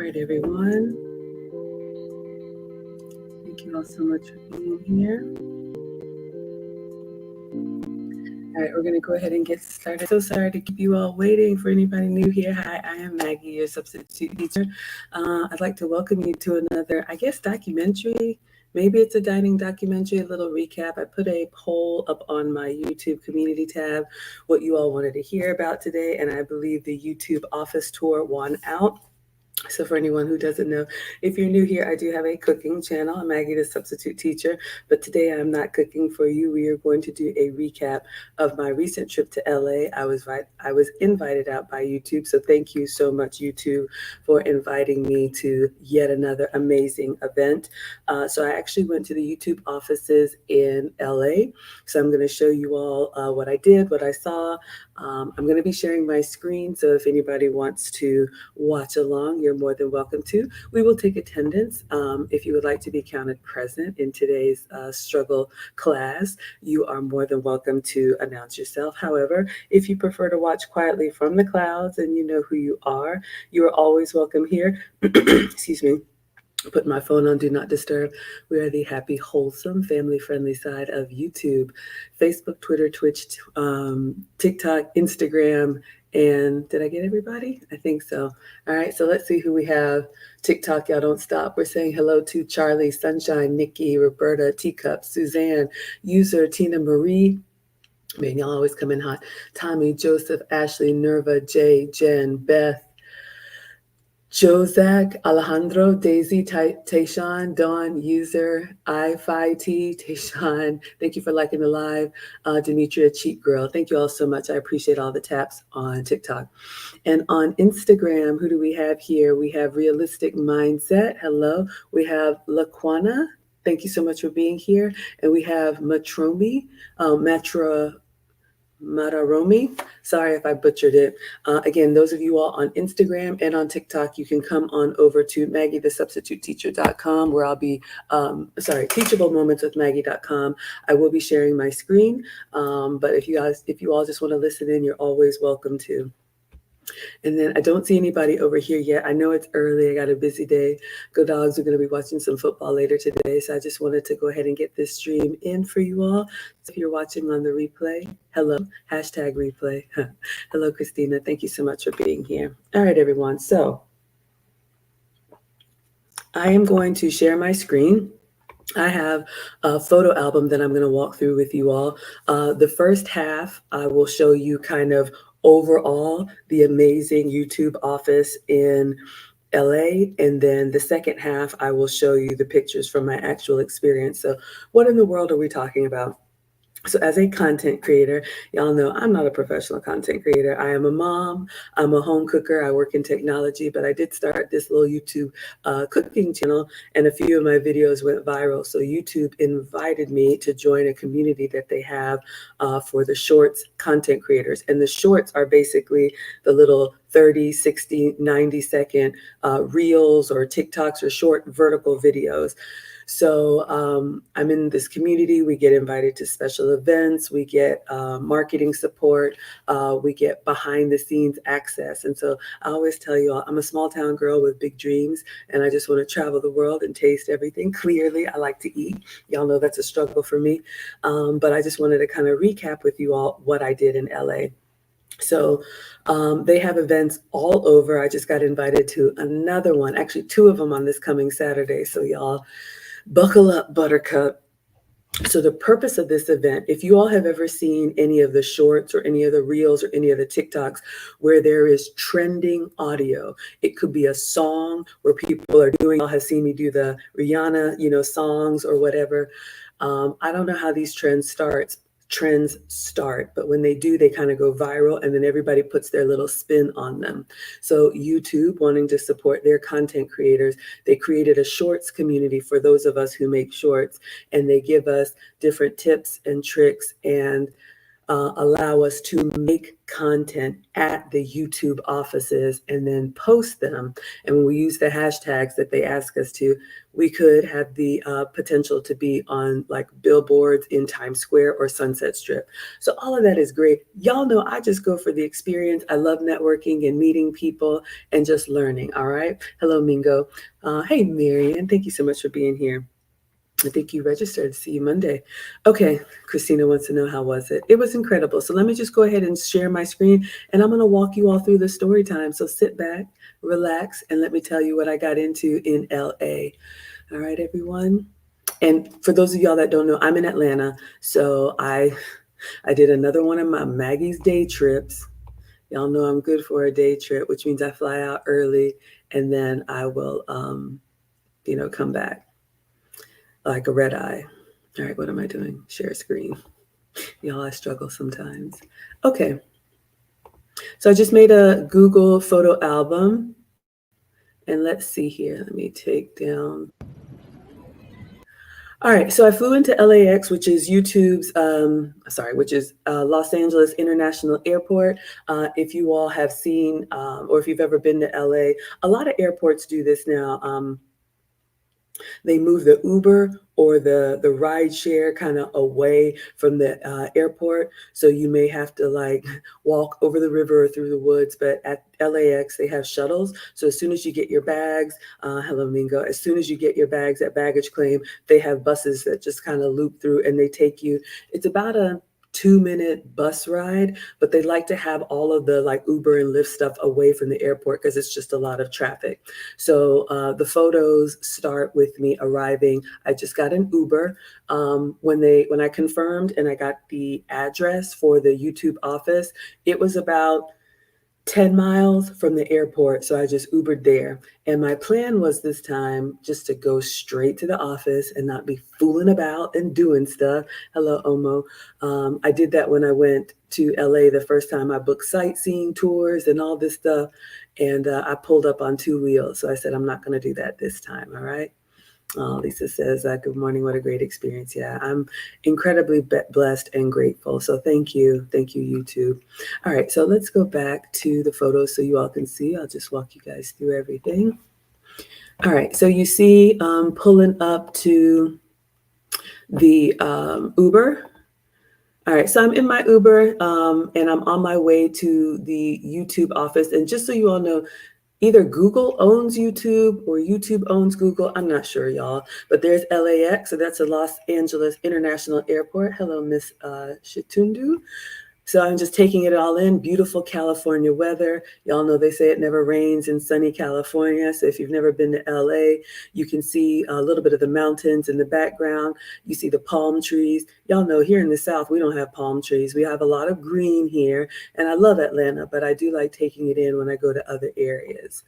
right, everyone. Thank you all so much for being here. All right, we're going to go ahead and get started. So sorry to keep you all waiting. For anybody new here, hi, I am Maggie, your substitute teacher. I'd like to welcome you to another, I guess, documentary. Maybe it's a dining documentary, a little recap. I put a poll up on my YouTube community tab, what you all wanted to hear about today, and I believe the YouTube office tour won out. So for anyone who doesn't know, if you're new here, I do have a cooking channel. I'm Maggie, the substitute teacher, but today I'm not cooking for you. We are going to do a recap of my recent trip to LA. I was invited out by YouTube, so thank you so much, YouTube, for inviting me to yet another amazing event. So I actually went to the YouTube offices in LA. So I'm going to show you all what I did, what I saw. I'm going to be sharing my screen, so if anybody wants to watch along, you're more than welcome to. We will take attendance. If you would like to be counted present in today's struggle class, you are more than welcome to announce yourself. However, if you prefer to watch quietly from the clouds and you know who you are always welcome here. Excuse me. Put my phone on Do Not Disturb. We are the happy, wholesome, family-friendly side of YouTube, Facebook, Twitter, Twitch, TikTok, Instagram, and did I get everybody? I think so. All right, so let's see who we have. TikTok, y'all don't stop. We're saying hello to Charlie, Sunshine, Nikki, Roberta, Teacup, Suzanne, user Tina Marie. Man, y'all always come in hot. Tommy, Joseph, Ashley, Nerva, Jay, Jen, Beth, Jozak, Alejandro, Daisy, Tayshawn, Dawn, user, I5T, Tayshawn, thank you for liking the live. Demetria, Cheat Girl, thank you all so much. I appreciate all the taps on TikTok. And on Instagram, who do we have here? We have Realistic Mindset, hello. We have Laquana, thank you so much for being here. And we have Matromi, Mataromi. Sorry if I butchered it. Again, those of you all on Instagram and on TikTok, you can come on over to MaggieTheSubstituteTeacher.com, where I'll be, TeachableMomentsWithMaggie.com. I will be sharing my screen, but if you all just want to listen in, you're always welcome to. And then I don't see anybody over here yet. I know it's early. I got a busy day. Go Dogs. We're going to be watching some football later today. So I just wanted to go ahead and get this stream in for you all. So if you're watching on the replay, hello, hashtag replay. Hello, Christina. Thank you so much for being here. All right, everyone. So I am going to share my screen. I have a photo album that I'm going to walk through with you all. The first half, I will show you kind of overall the amazing YouTube office in LA. And then the second half, I will show you the pictures from my actual experience. So what in the world are we talking about? So as a content creator, y'all know I'm not a professional content creator. I am a mom. I'm a home cooker. I work in technology, but I did start this little YouTube cooking channel, and a few of my videos went viral. So YouTube invited me to join a community that they have for the shorts content creators. And the shorts are basically the little 30, 60, 90-second reels or TikToks or short vertical videos. So I'm in this community. We get invited to special events. We get marketing support. We get behind the scenes access. And so I always tell you all, I'm a small town girl with big dreams, and I just want to travel the world and taste everything. Clearly, I like to eat. Y'all know that's a struggle for me. But I just wanted to kind of recap with you all what I did in LA. So they have events all over. I just got invited to another one, actually 2 of them on this coming Saturday. So y'all buckle up, Buttercup. So the purpose of this event, if you all have ever seen any of the shorts or any of the reels or any of the TikToks where there is trending audio, it could be a song where people are doing, y'all have seen me do the Rihanna, songs or whatever. I don't know how these trends start, but when they do, they kind of go viral, and then everybody puts their little spin on them. So YouTube, wanting to support their content creators, they created a shorts community for those of us who make shorts, and they give us different tips and tricks and allow us to make content at the YouTube offices and then post them. And when we use the hashtags that they ask us to, we could have the potential to be on like billboards in Times Square or Sunset Strip. So all of that is great. Y'all know I just go for the experience. I love networking and meeting people and just learning. All right. Hello, Mingo. Hey, Marian. Thank you so much for being here. I think you registered. See you Monday. Okay, Christina wants to know how was it? It was incredible. So let me just go ahead and share my screen, and I'm going to walk you all through the story time. So sit back, relax, and let me tell you what I got into in LA. All right, everyone. And for those of y'all that don't know, I'm in Atlanta. So I did another one of my Maggie's day trips. Y'all know I'm good for a day trip, which means I fly out early and then I will come back like a red eye. All right, what am I doing? Share screen. Y'all, I struggle sometimes. Okay. So I just made a Google photo album. And let's see here. Let me take down. All right, so I flew into LAX, which is Los Angeles International Airport. If you all have seen, or if you've ever been to LA, a lot of airports do this now. They move the Uber or the ride share kind of away from the airport. So you may have to like walk over the river or through the woods. But at LAX, they have shuttles. So as soon as you get your bags, hello, Mingo, as soon as you get your bags at baggage claim, they have buses that just kind of loop through and they take you. It's about a 2-minute bus ride, but they like to have all of the like Uber and Lyft stuff away from the airport because it's just a lot of traffic. So the photos start with me arriving. I just got an Uber. When I confirmed and I got the address for the YouTube office, it was about 10 miles from the airport. So I just Ubered there. And my plan was this time just to go straight to the office and not be fooling about and doing stuff. Hello, Omo. I did that when I went to LA the first time. I booked sightseeing tours and all this stuff. And I pulled up on 2 wheels. So I said, I'm not going to do that this time. All right. Lisa says, good morning. What a great experience. Yeah, I'm incredibly blessed and grateful. So thank you. Thank you, YouTube. All right, so let's go back to the photos so you all can see. I'll just walk you guys through everything. All right, so you see pulling up to the Uber. All right, so I'm in my Uber and I'm on my way to the YouTube office. And just so you all know, either Google owns YouTube or YouTube owns Google. I'm not sure, y'all. But there's LAX, so that's a Los Angeles International Airport. Hello, Miss Shitundu. So I'm just taking it all in. Beautiful California weather. Y'all know they say it never rains in sunny California. So if you've never been to LA, you can see a little bit of the mountains in the background. You see the palm trees. Y'all know here in the South, we don't have palm trees. We have a lot of green here. And I love Atlanta, but I do like taking it in when I go to other areas.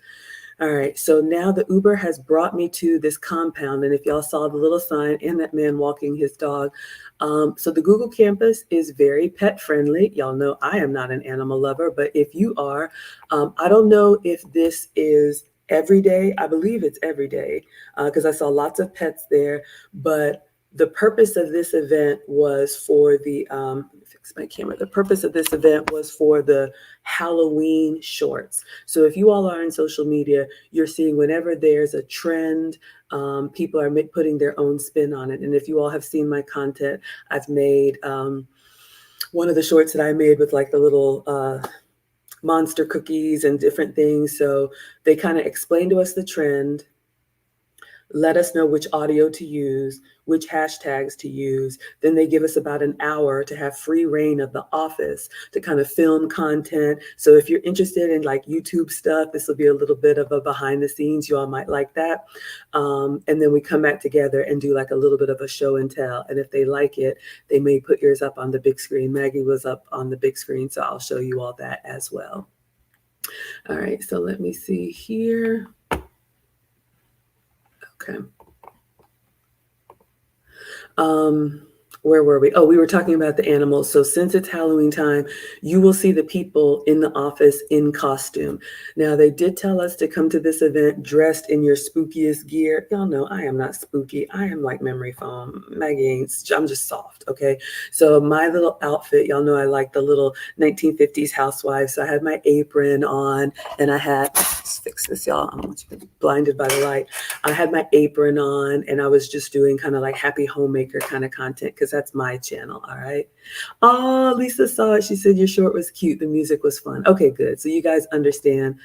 All right, so now the Uber has brought me to this compound. And if y'all saw the little sign and that man walking his dog, so the Google campus is very pet friendly. Y'all know I am not an animal lover, but if you are, I don't know if this is every day. I believe it's every day because I saw lots of pets there. But the purpose of this event was for the, let me fix my camera. The purpose of this event was for the Halloween shorts. So if you all are on social media, you're seeing whenever there's a trend, people are putting their own spin on it. And if you all have seen my content, I've made one of the shorts that I made with like the little monster cookies and different things. So they kind of explain to us the trend, let us know which audio to use, which hashtags to use. Then they give us about an hour to have free reign of the office to kind of film content. So if you're interested in like YouTube stuff, this will be a little bit of a behind the scenes. You all might like that. And then we come back together and do like a little bit of a show and tell. And if they like it, they may put yours up on the big screen. Maggie was up on the big screen, so I'll show you all that as well. All right, so let me see here. Okay. Where were we? Oh, we were talking about the animals. So since it's Halloween time, you will see the people in the office in costume. Now, they did tell us to come to this event dressed in your spookiest gear. Y'all know I am not spooky. I am like memory foam. Maggie ain't, I'm just soft, okay? So my little outfit, y'all know I like the little 1950s housewife. So I had my apron on and I had, let's fix this, y'all. I don't want you to be blinded by the light. I had my apron on and I was just doing kind of like happy homemaker kind of content because that's my channel. All right. Oh, Lisa saw it. She said your short was cute. The music was fun. Okay, good. So you guys understand.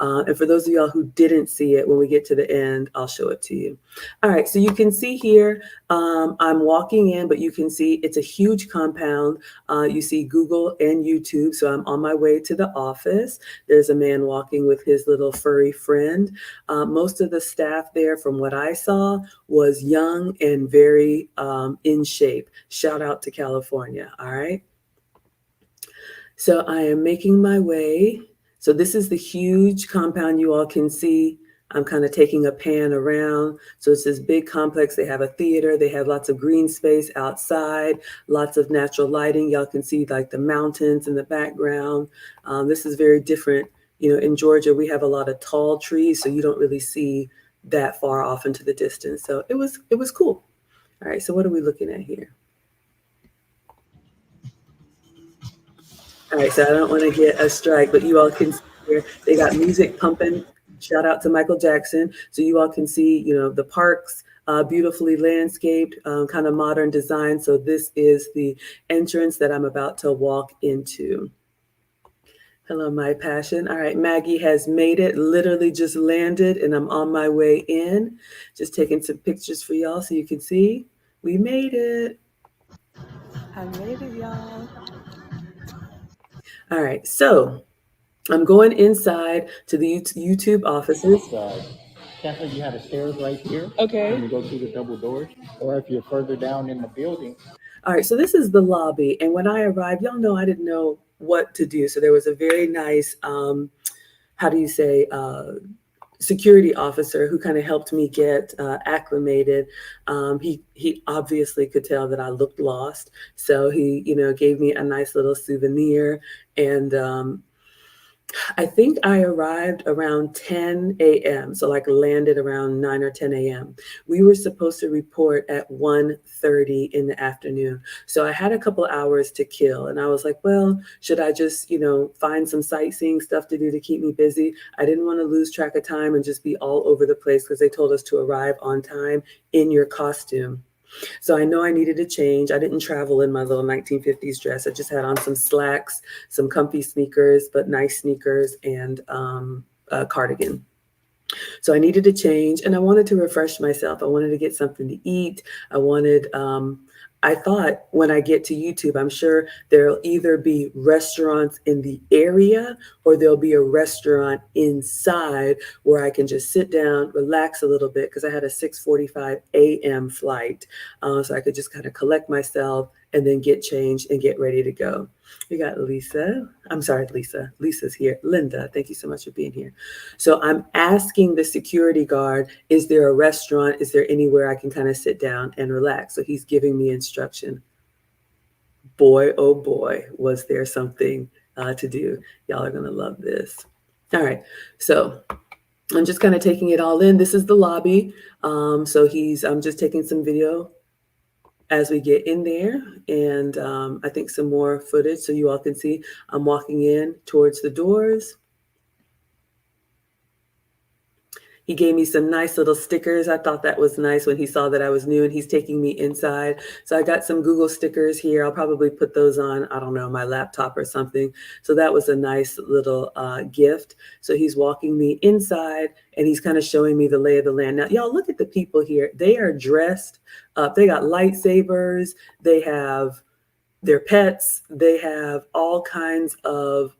And for those of y'all who didn't see it, when we get to the end, I'll show it to you. All right, so you can see here, I'm walking in, but you can see it's a huge compound. You see Google and YouTube, so I'm on my way to the office. There's a man walking with his little furry friend. Most of the staff there, from what I saw, was young and very in shape. Shout out to California, all right? So I am making my way. So this is the huge compound you all can see. I'm kind of taking a pan around. So it's this big complex. They have a theater. They have lots of green space outside, lots of natural lighting. Y'all can see like the mountains in the background. This is very different. You know, in Georgia, we have a lot of tall trees, so you don't really see that far off into the distance. So it was cool. All right, so what are we looking at here? All right, so I don't want to get a strike, but you all can see here, they got music pumping. Shout out to Michael Jackson. So you all can see, you know, the parks, beautifully landscaped, kind of modern design. So this is the entrance that I'm about to walk into. Hello, my passion. All right, Maggie has made it, literally just landed, and I'm on my way in. Just taking some pictures for y'all so you can see. We made it. I made it, y'all. All right, so I'm going inside to the YouTube offices. Kathleen, you have the stairs right here. Okay. And you go through the double doors. Or if you're further down in the building. All right, so this is the lobby. And when I arrived, y'all know I didn't know what to do. So there was a very nice, how do you say, security officer who kind of helped me get acclimated. He obviously could tell that I looked lost. So he, you know, gave me a nice little souvenir. And I think I arrived around 10 a.m. So like landed around 9 or 10 a.m. We were supposed to report at 1:30 in the afternoon. So I had a couple hours to kill. And I was like, well, should I just, you know, find some sightseeing stuff to do to keep me busy? I didn't want to lose track of time and just be all over the place because they told us to arrive on time in your costume. So I know I needed a change. I didn't travel in my little 1950s dress. I just had on some slacks, some comfy sneakers, but nice sneakers, and a cardigan. So I needed to change and I wanted to refresh myself. I wanted to get something to eat. I thought when I get to YouTube, I'm sure there'll either be restaurants in the area or there'll be a restaurant inside where I can just sit down, relax a little bit because I had a 6:45 a.m. flight. So I could just kind of collect myself and then get changed and get ready to go. We got Lisa. I'm sorry, Lisa. Lisa's here. Linda, thank you so much for being here. So I'm asking the security guard, is there a restaurant? Is there anywhere I can kind of sit down and relax? So he's giving me instruction. Boy, oh boy, was there something to do. Y'all are going to love this. All right. So I'm just kind of taking it all in. This is the lobby. So I'm just taking some video as we get in there, and I think some more footage so you all can see. I'm walking in towards the doors. He gave me some nice little stickers. I thought that was nice when he saw that I was new, and he's taking me inside. So I got some Google stickers here. I'll probably put those on, I don't know, my laptop or something. So that was a nice little gift. So he's walking me inside and he's kind of showing me the lay of the land. Now, y'all look at the people here. They are dressed up. They got lightsabers. They have their pets. They have all kinds of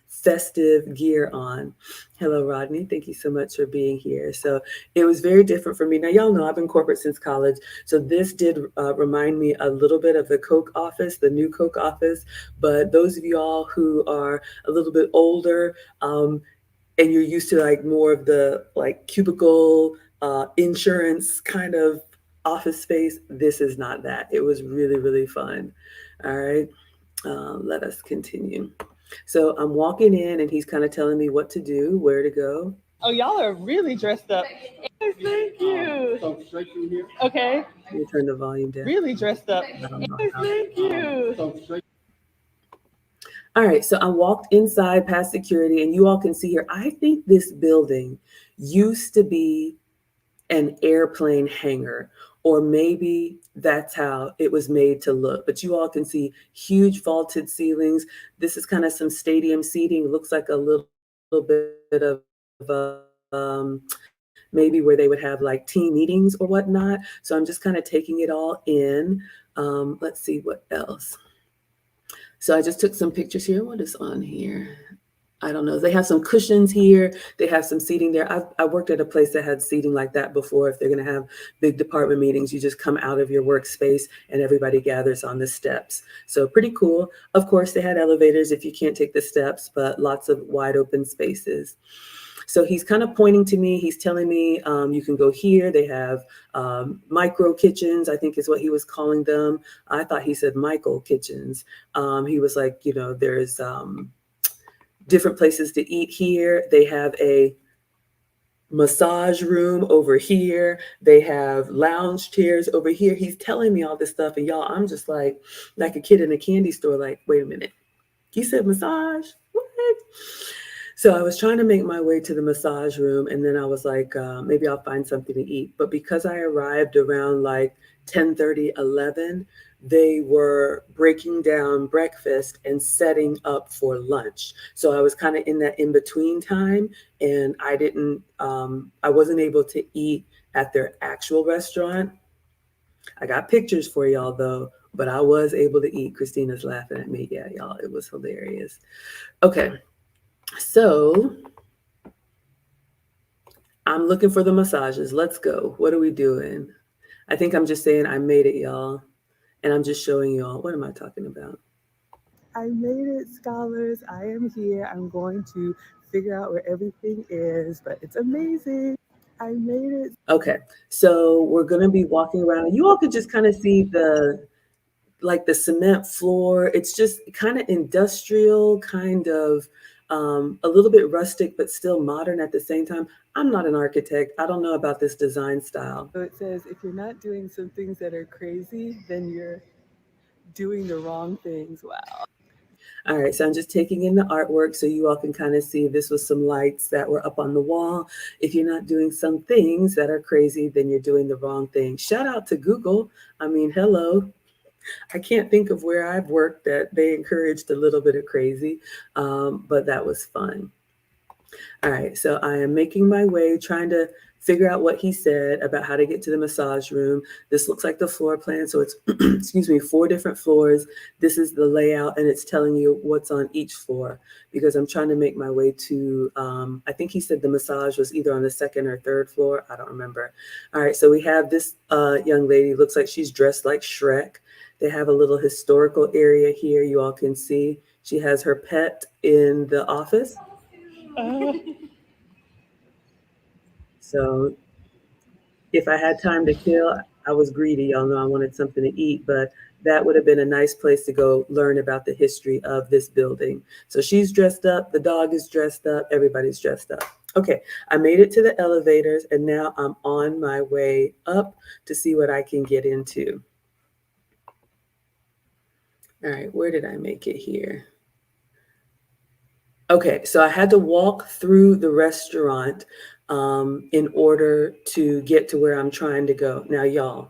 festive gear on. Hello, Rodney. Thank you so much for being here. So it was very different for me. Now, y'all know I've been corporate since college. So this did remind me a little bit of the Coke office, the new Coke office. But those of y'all who are a little bit older and you're used to like more of the like cubicle insurance kind of office space. This is not that. It was really, really fun. All right. Let us continue. So I'm walking in and he's kind of telling me what to do, where to go. Oh, y'all are really dressed up. Yes, thank you. So straight through here. Okay, Let me turn the volume down. really dressed up. I don't know Yes, how. thank you. So straight. All right, so I walked inside past security, and you all can see here. I think this building used to be an airplane hangar, or maybe that's how it was made to look. But you all can see huge vaulted ceilings. This is kind of some stadium seating. It looks like a little bit of maybe where they would have like team meetings or whatnot. So I'm just kind of taking it all in. Let's see what else. So I just took some pictures here. What is on here? I don't know. They have some cushions here. They have some seating there. I worked at a place that had seating like that before. If they're going to have big department meetings, you just come out of your workspace and everybody gathers on the steps. So pretty cool. Of course, they had elevators if you can't take the steps, but lots of wide open spaces. So he's kind of pointing to me. He's telling me you can go here. They have micro kitchens, I think is what he was calling them. I thought he said Michael kitchens. He was like, you know, there's different places to eat here. They have a massage room over here. They have lounge chairs over here. He's telling me all this stuff. And y'all, I'm just like a kid in a candy store, like, wait a minute. He said massage? What? So I was trying to make my way to the massage room, and then I was like, maybe I'll find something to eat. But because I arrived around like 10:30, 11, they were breaking down breakfast and setting up for lunch. So I was kind of in that in between time, and I wasn't able to eat at their actual restaurant. I got pictures for y'all though, but I was able to eat. Christina's laughing at me. Yeah, y'all, it was hilarious. Okay. So I'm looking for the massages. Let's go. What are we doing? I think I'm just saying I made it, y'all. And I'm just showing y'all. What am I talking about? I made it, scholars. I am here. I'm going to figure out where everything is, but it's amazing. I made it. Okay. So we're going to be walking around. You all could just kind of see the cement floor. It's just kind of industrial, kind of a little bit rustic, but still modern at the same time. I'm not an architect. I don't know about this design style. So it says if you're not doing some things that are crazy, then you're doing the wrong things. Wow. All right, so I'm just taking in the artwork so you all can kind of see this was some lights that were up on the wall. If you're not doing some things that are crazy, then you're doing the wrong thing. Shout out to Google. I mean, hello. I can't think of where I've worked that they encouraged a little bit of crazy, but that was fun. All right, so I am making my way, trying to figure out what he said about how to get to the massage room. This looks like the floor plan. So it's, excuse me, 4 different floors. This is the layout, and it's telling you what's on each floor because I'm trying to make my way to, I think he said the massage was either on the 2nd or 3rd floor. I don't remember. All right, so we have this young lady, looks like she's dressed like Shrek. They have a little historical area here you all can see. She has her pet in the office. Uh, So if I had time to kill, I was greedy. Y'all know I wanted something to eat, but that would have been a nice place to go learn about the history of this building. So she's dressed up, the dog is dressed up, everybody's dressed up. Okay, I made it to the elevators and now I'm on my way up to see what I can get into. All right, where did I make it here? Okay, so I had to walk through the restaurant in order to get to where I'm trying to go. Now, y'all,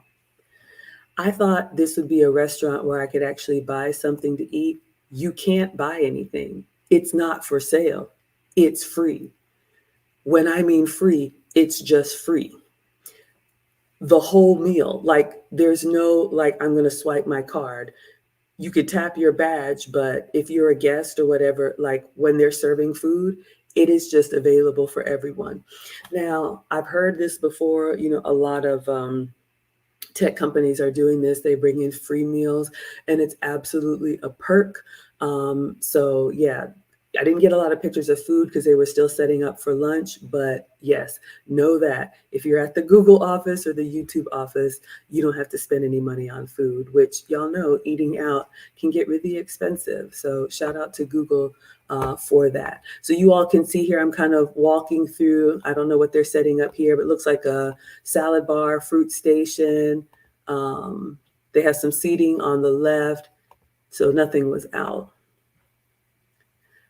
I thought this would be a restaurant where I could actually buy something to eat. You can't buy anything. It's not for sale. It's free. When I mean free, it's just free. The whole meal. Like there's no like I'm going to swipe my card. You could tap your badge, but if you're a guest or whatever, like when they're serving food, it is just available for everyone. Now, I've heard this before, you know, a lot of tech companies are doing this. They bring in free meals and it's absolutely a perk. So yeah, I didn't get a lot of pictures of food because they were still setting up for lunch. But yes, know that if you're at the Google office or the YouTube office, you don't have to spend any money on food, which y'all know eating out can get really expensive. So shout out to Google for that. So you all can see here, I'm kind of walking through. I don't know what they're setting up here, but it looks like a salad bar, fruit station. Um, they have some seating on the left, so nothing was out.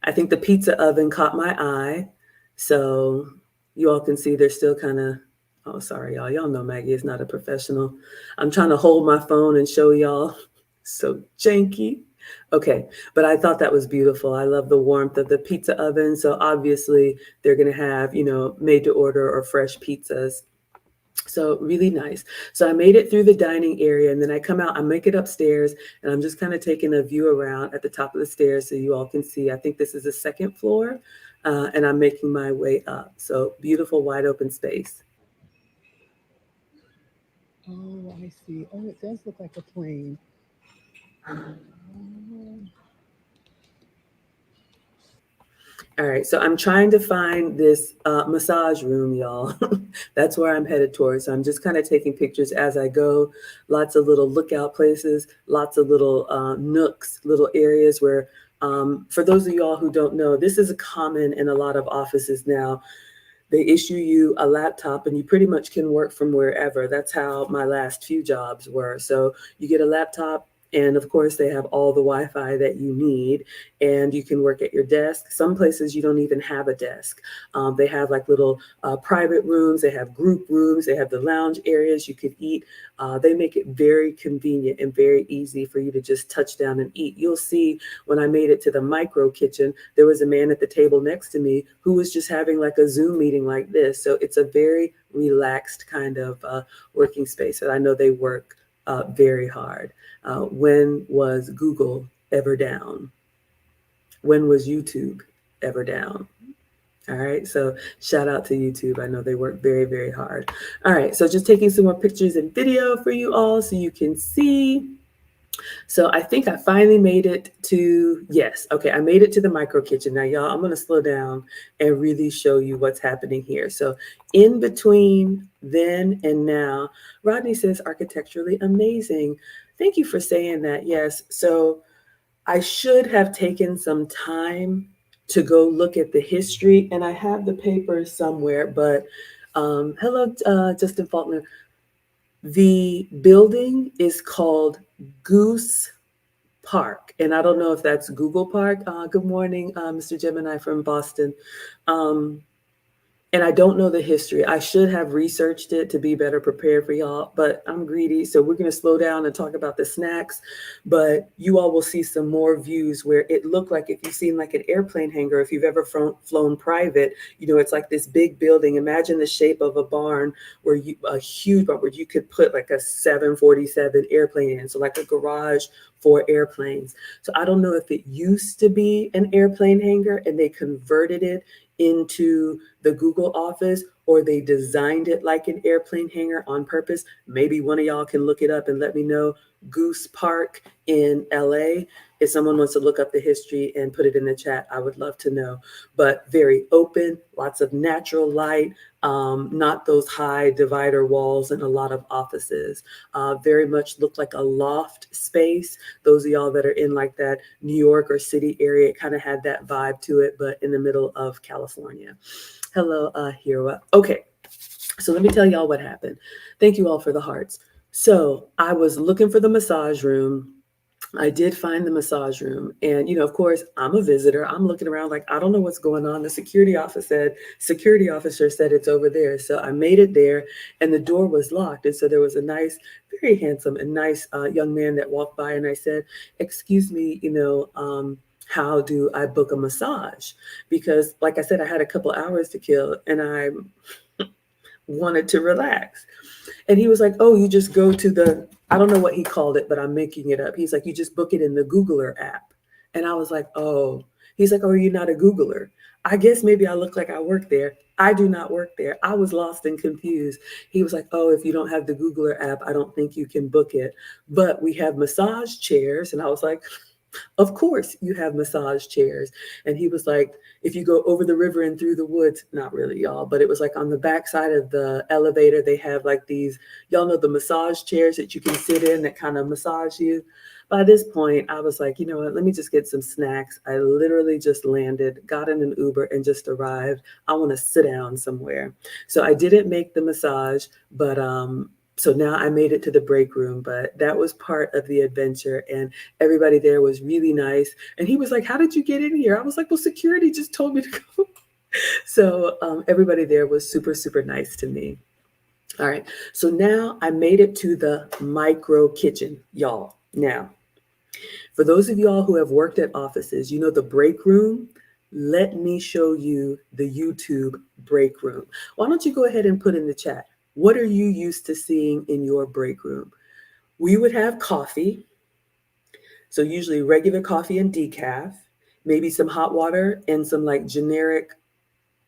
I think the pizza oven caught my eye. So you all can see they're still kind of, oh, sorry, y'all. Y'all know Maggie is not a professional. I'm trying to hold my phone and show y'all. So janky. Okay, but I thought that was beautiful. I love the warmth of the pizza oven. So obviously they're going to have, made to order or fresh pizzas. So really nice. So I made it through the dining area and then I come out, I make it upstairs and I'm just kind of taking a view around at the top of the stairs so you all can see. I think this is the second floor and I'm making my way up. So beautiful wide open space. Oh, I see. Oh, it does look like a plane. Oh, All right, so I'm trying to find this massage room, y'all. That's where I'm headed towards. So I'm just kind of taking pictures as I go. Lots of little lookout places, lots of little nooks, little areas where, for those of y'all who don't know, this is a common in a lot of offices now. They issue you a laptop and you pretty much can work from wherever. That's how my last few jobs were. So you get a laptop, and of course, they have all the Wi Fi that you need, and you can work at your desk. Some places you don't even have a desk. They have like little private rooms, they have group rooms, they have the lounge areas you could eat. They make it very convenient and very easy for you to just touch down and eat. You'll see when I made it to the micro kitchen, there was a man at the table next to me who was just having like a Zoom meeting like this. So it's a very relaxed kind of working space. And I know they work very hard. When was Google ever down? When was YouTube ever down? All right, so shout out to YouTube. I know they work very, very hard. All right, so just taking some more pictures and video for you all so you can see. So I think I finally made it to, yes, okay, I made it to the micro kitchen. Now, y'all, I'm gonna slow down and really show you what's happening here. So in between then and now, Rodney says architecturally amazing. Thank you for saying that, yes. So I should have taken some time to go look at the history, and I have the papers somewhere, but hello, Justin Faulkner. The building is called Goose Park, and I don't know if that's Google Park. Good morning, Mr. Gemini from Boston. Um, and I don't know the history. I should have researched it to be better prepared for y'all, but I'm greedy. So we're going to slow down and talk about the snacks. But you all will see some more views where it looked like, if you've seen like an airplane hangar, if you've ever flown private, it's like this big building. Imagine the shape of a barn a huge barn where you could put like a 747 airplane in. So like a garage for airplanes. So I don't know if it used to be an airplane hangar and they converted it into the Google office, or they designed it like an airplane hangar on purpose. Maybe one of y'all can look it up and let me know. Goose Park in LA. If someone wants to look up the history and put it in the chat, I would love to know. But very open, lots of natural light, not those high divider walls in a lot of offices. Very much looked like a loft space. Those of y'all that are in like that New York or city area, it kind of had that vibe to it, but in the middle of California. Hello, Hira. Okay, so let me tell y'all what happened. Thank you all for the hearts. So I was looking for the massage room. I did find the massage room. And, of course, I'm a visitor. I'm looking around like, I don't know what's going on. The security officer said it's over there. So I made it there and the door was locked. And so there was a nice, very handsome and nice young man that walked by. And I said, excuse me, how do I book a massage? Because like I said, I had a couple hours to kill and I wanted to relax. And he was like, oh, you just go to I don't know what he called it, but I'm making it up. He's like, you just book it in the Googler app. And I was like, oh, he's like, oh, are you not a Googler? I guess maybe I look like I work there. I do not work there. I was lost and confused. He was like, oh, if you don't have the Googler app, I don't think you can book it. But we have massage chairs. And I was like, Of course, you have massage chairs. And he was like, if you go over the river and through the woods, not really, y'all, but it was like on the backside of the elevator, they have like these, y'all know the massage chairs that you can sit in that kind of massage you. By this point, I was like, you know what, let me just get some snacks. I literally just landed, got in an Uber, and just arrived. I want to sit down somewhere. So I didn't make the massage, but so now I made it to the break room, but that was part of the adventure. And everybody there was really nice. And he was like, how did you get in here? I was like, well, security just told me to go. So everybody there was super, super nice to me. All right. So now I made it to the micro kitchen, y'all. Now, for those of y'all who have worked at offices, you know the break room. Let me show you the YouTube break room. Why don't you go ahead and put in the chat? What are you used to seeing in your break room? We would have coffee. So usually regular coffee and decaf, maybe some hot water and some like generic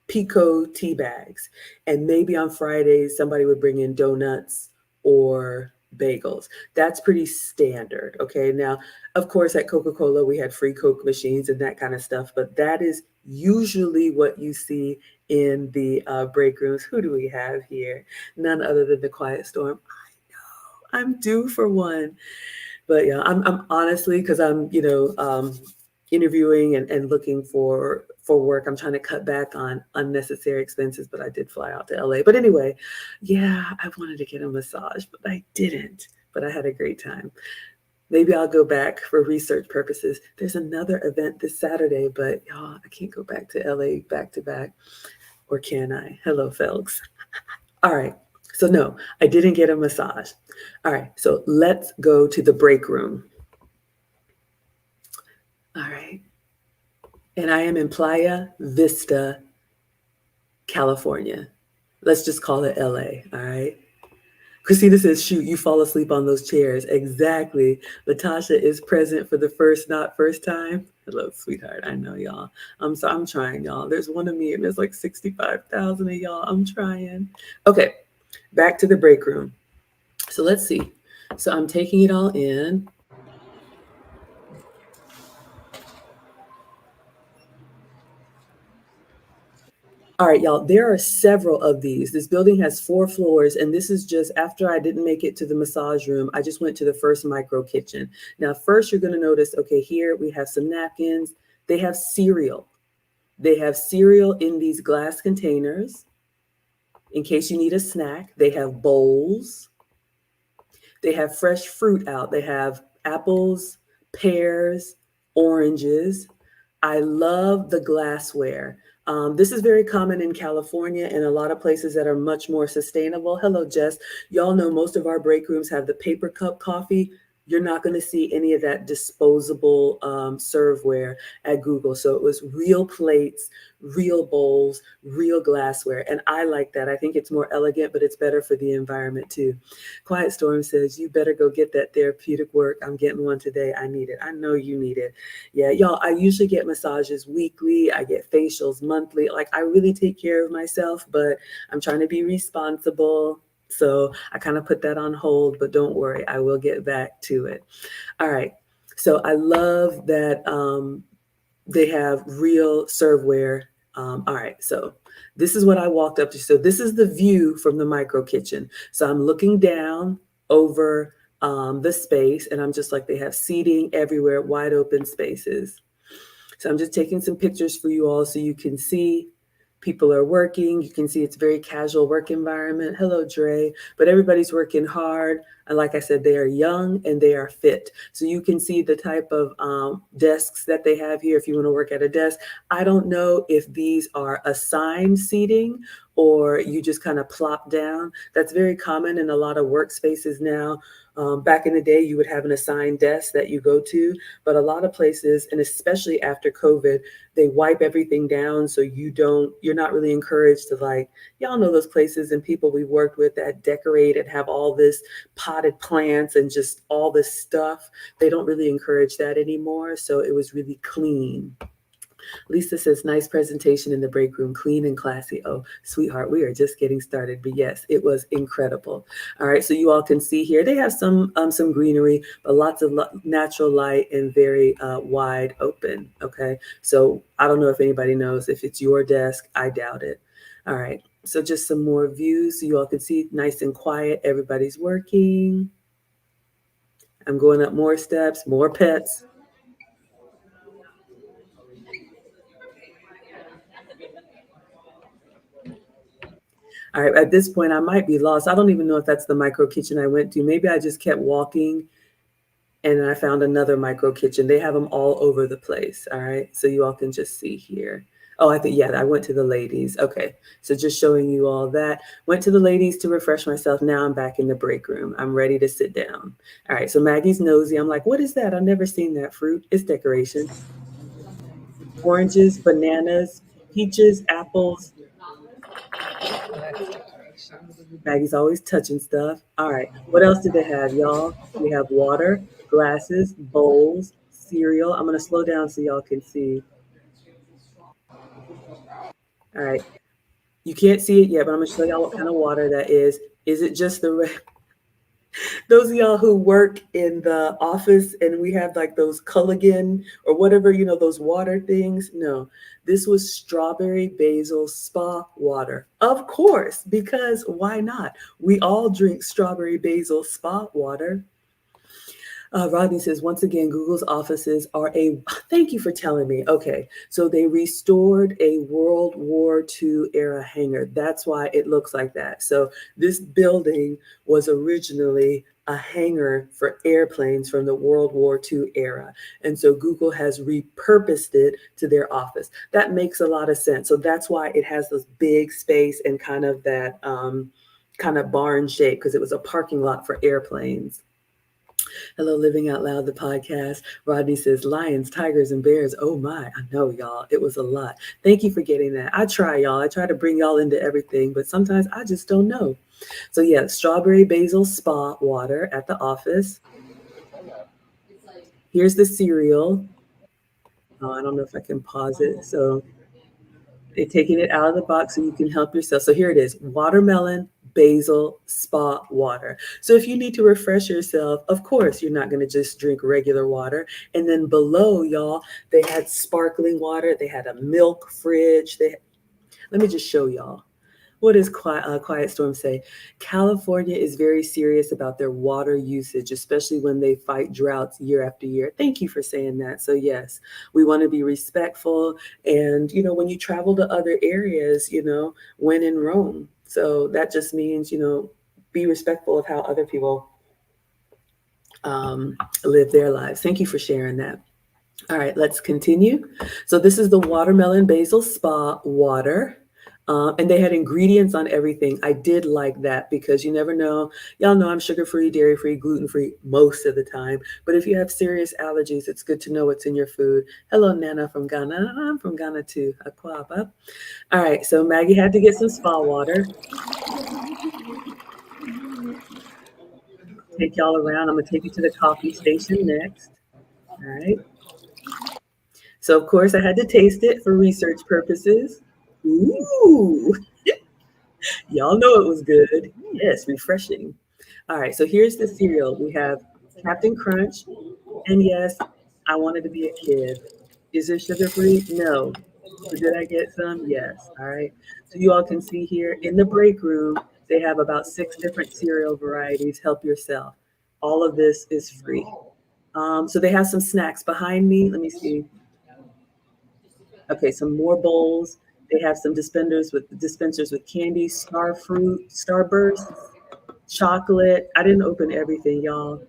Pico tea bags. And maybe on Fridays, somebody would bring in donuts or bagels. That's pretty standard. Okay. Now, of course, at Coca-Cola, we had free Coke machines and that kind of stuff, but that is usually what you see in the break rooms. Who do we have here? None other than the Quiet Storm. I know I'm due for one. But yeah, I'm honestly, because I'm, interviewing and looking for work. I'm trying to cut back on unnecessary expenses, but I did fly out to LA. But anyway, yeah, I wanted to get a massage, but I didn't. But I had a great time. Maybe I'll go back for research purposes. There's another event this Saturday, but y'all, I can't go back to LA back to back. Or can I? Hello, folks. All right. So no, I didn't get a massage. All right. So let's go to the break room. All right. And I am in Playa Vista, California. Let's just call it LA. All right. Christina says, shoot, you fall asleep on those chairs. Exactly. Latasha is present for the first, not first time. Hello, sweetheart. I know y'all. I'm trying, y'all. There's one of me and there's like 65,000 of y'all. I'm trying. Okay. Back to the break room. So let's see. So I'm taking it all in. All right, y'all, there are several of these. This building has 4 floors, and this is just after I didn't make it to the massage room, I just went to the first micro kitchen. Now, first, you're going to notice, okay, here we have some napkins. They have cereal. They have cereal in these glass containers in case you need a snack. They have bowls. They have fresh fruit out. They have apples, pears, oranges. I love the glassware. This is very common in California and a lot of places that are much more sustainable. Hello, Jess. Y'all know most of our break rooms have the paper cup coffee. You're not going to see any of that disposable serveware at Google. So it was real plates, real bowls, real glassware. And I like that. I think it's more elegant, but it's better for the environment too. Quiet Storm says, you better go get that therapeutic work. I'm getting one today. I need it. I know you need it. Yeah, y'all, I usually get massages weekly. I get facials monthly. Like I really take care of myself, but I'm trying to be responsible. So I kind of put that on hold, but don't worry, I will get back to it. All right. So I love that they have real serveware. All right. So this is what I walked up to. So this is the view from the micro kitchen. So I'm looking down over the space and I'm just like, they have seating everywhere, wide open spaces. So I'm just taking some pictures for you all so you can see people are working. You can see it's very casual work environment. Hello, Dre. But everybody's working hard. And like I said, they are young and they are fit. So you can see the type of desks that they have here if you want to work at a desk. I don't know if these are assigned seating or you just kind of plop down. That's very common in a lot of workspaces now. Back in the day, you would have an assigned desk that you go to, but a lot of places, and especially after COVID, they wipe everything down so you're not really encouraged to like, y'all know those places and people we worked with that decorate and have all this potted plants and just all this stuff. They don't really encourage that anymore. So it was really clean. Lisa says, nice presentation in the break room, clean and classy. Oh, sweetheart, we are just getting started. But yes, it was incredible. All right, so you all can see here, they have some greenery, but lots of natural light and very wide open. Okay, so I don't know if anybody knows if it's your desk. I doubt it. All right, so just some more views so you all can see nice and quiet. Everybody's working. I'm going up more steps, more pets. All right, at this point, I might be lost. I don't even know if that's the micro kitchen I went to. Maybe I just kept walking and then I found another micro kitchen. They have them all over the place. All right, so you all can just see here. Oh, I think, yeah, I went to the ladies. Okay, so just showing you all that. Went to the ladies to refresh myself. Now I'm back in the break room. I'm ready to sit down. All right, so Maggie's nosy. I'm like, what is that? I've never seen that fruit. It's decoration. Oranges, bananas, peaches, apples. Maggie's always touching stuff. All right. What else do they have, y'all? We have water, glasses, bowls, cereal. I'm going to slow down so y'all can see. All right. You can't see it yet, but I'm going to show y'all what kind of water that is. Is it just the those of y'all who work in the office and we have like those Culligan or whatever, those water things? No, this was strawberry basil spa water. Of course, because why not? We all drink strawberry basil spa water. Rodney says, once again, Google's offices are thank you for telling me. Okay, so they restored a World War II era hangar. That's why it looks like that. So this building was originally a hangar for airplanes from the World War II era. And so Google has repurposed it to their office. That makes a lot of sense. So that's why it has this big space and kind of that kind of barn shape, because it was a parking lot for airplanes. Hello, Living Out Loud, the podcast. Rodney says, lions, tigers, and bears. Oh my, I know, y'all. It was a lot. Thank you for getting that. I try, y'all. I try to bring y'all into everything, but sometimes I just don't know. So yeah, strawberry basil spa water at the office. Here's the cereal. Oh, I don't know if I can pause it. So they're taking it out of the box so you can help yourself. So here it is, watermelon, basil, spa water. So if you need to refresh yourself, of course, you're not going to just drink regular water. And then below, y'all, they had sparkling water. They had a milk fridge. Let me just show y'all. What does Quiet Storm say? California is very serious about their water usage, especially when they fight droughts year after year. Thank you for saying that. So yes, we want to be respectful. And, when you travel to other areas, when in Rome. So that just means, be respectful of how other people live their lives. Thank you for sharing that. All right, let's continue. So this is the watermelon basil spa water. And they had ingredients on everything. I did like that because you never know. Y'all know I'm sugar-free, dairy-free, gluten-free most of the time. But if you have serious allergies, it's good to know what's in your food. Hello, Nana from Ghana. I'm from Ghana too. Akwaba. All right, so Maggie had to get some spa water. Take y'all around. I'm going to take you to the coffee station next. All right. So, of course, I had to taste it for research purposes. Ooh, y'all know it was good. Yes, refreshing. All right, so here's the cereal. We have Captain Crunch, and yes, I wanted to be a kid. Is it sugar free? No. But did I get some? Yes. All right. So you all can see here in the break room, they have about 6 different cereal varieties. Help yourself. All of this is free. So they have some snacks behind me. Let me see. Okay, some more bowls. They have some dispensers with candy, star fruit, starbursts, chocolate. I didn't open everything, y'all.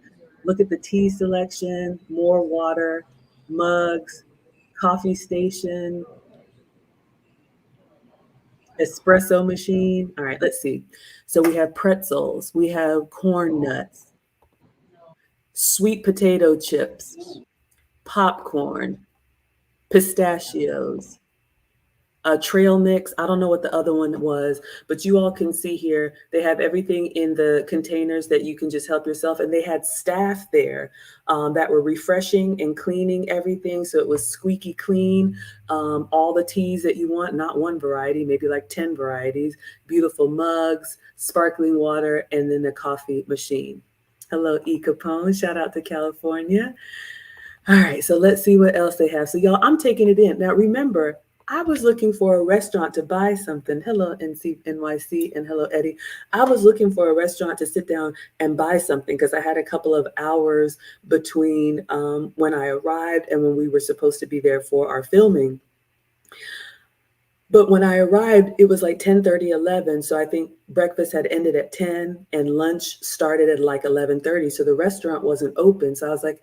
Look at the tea selection, more water, mugs, coffee station, espresso machine. All right, let's see. So we have pretzels, we have corn nuts, sweet potato chips, popcorn, pistachios, trail mix. I don't know what the other one was, but you all can see here, they have everything in the containers that you can just help yourself. And they had staff there that were refreshing and cleaning everything. So it was squeaky clean, all the teas that you want, not one variety, maybe like 10 varieties, beautiful mugs, sparkling water, and then the coffee machine. Hello, E. Capone. Shout out to California. All right, so let's see what else they have. So, y'all, I'm taking it in. Now, remember, I was looking for a restaurant to buy something. Hello, NYC, and hello, Eddie. I was looking for a restaurant to sit down and buy something because I had a couple of hours between when I arrived and when we were supposed to be there for our filming. But when I arrived, it was like 10:30, 11. So I think breakfast had ended at 10 and lunch started at like 11:30. So the restaurant wasn't open. So I was like,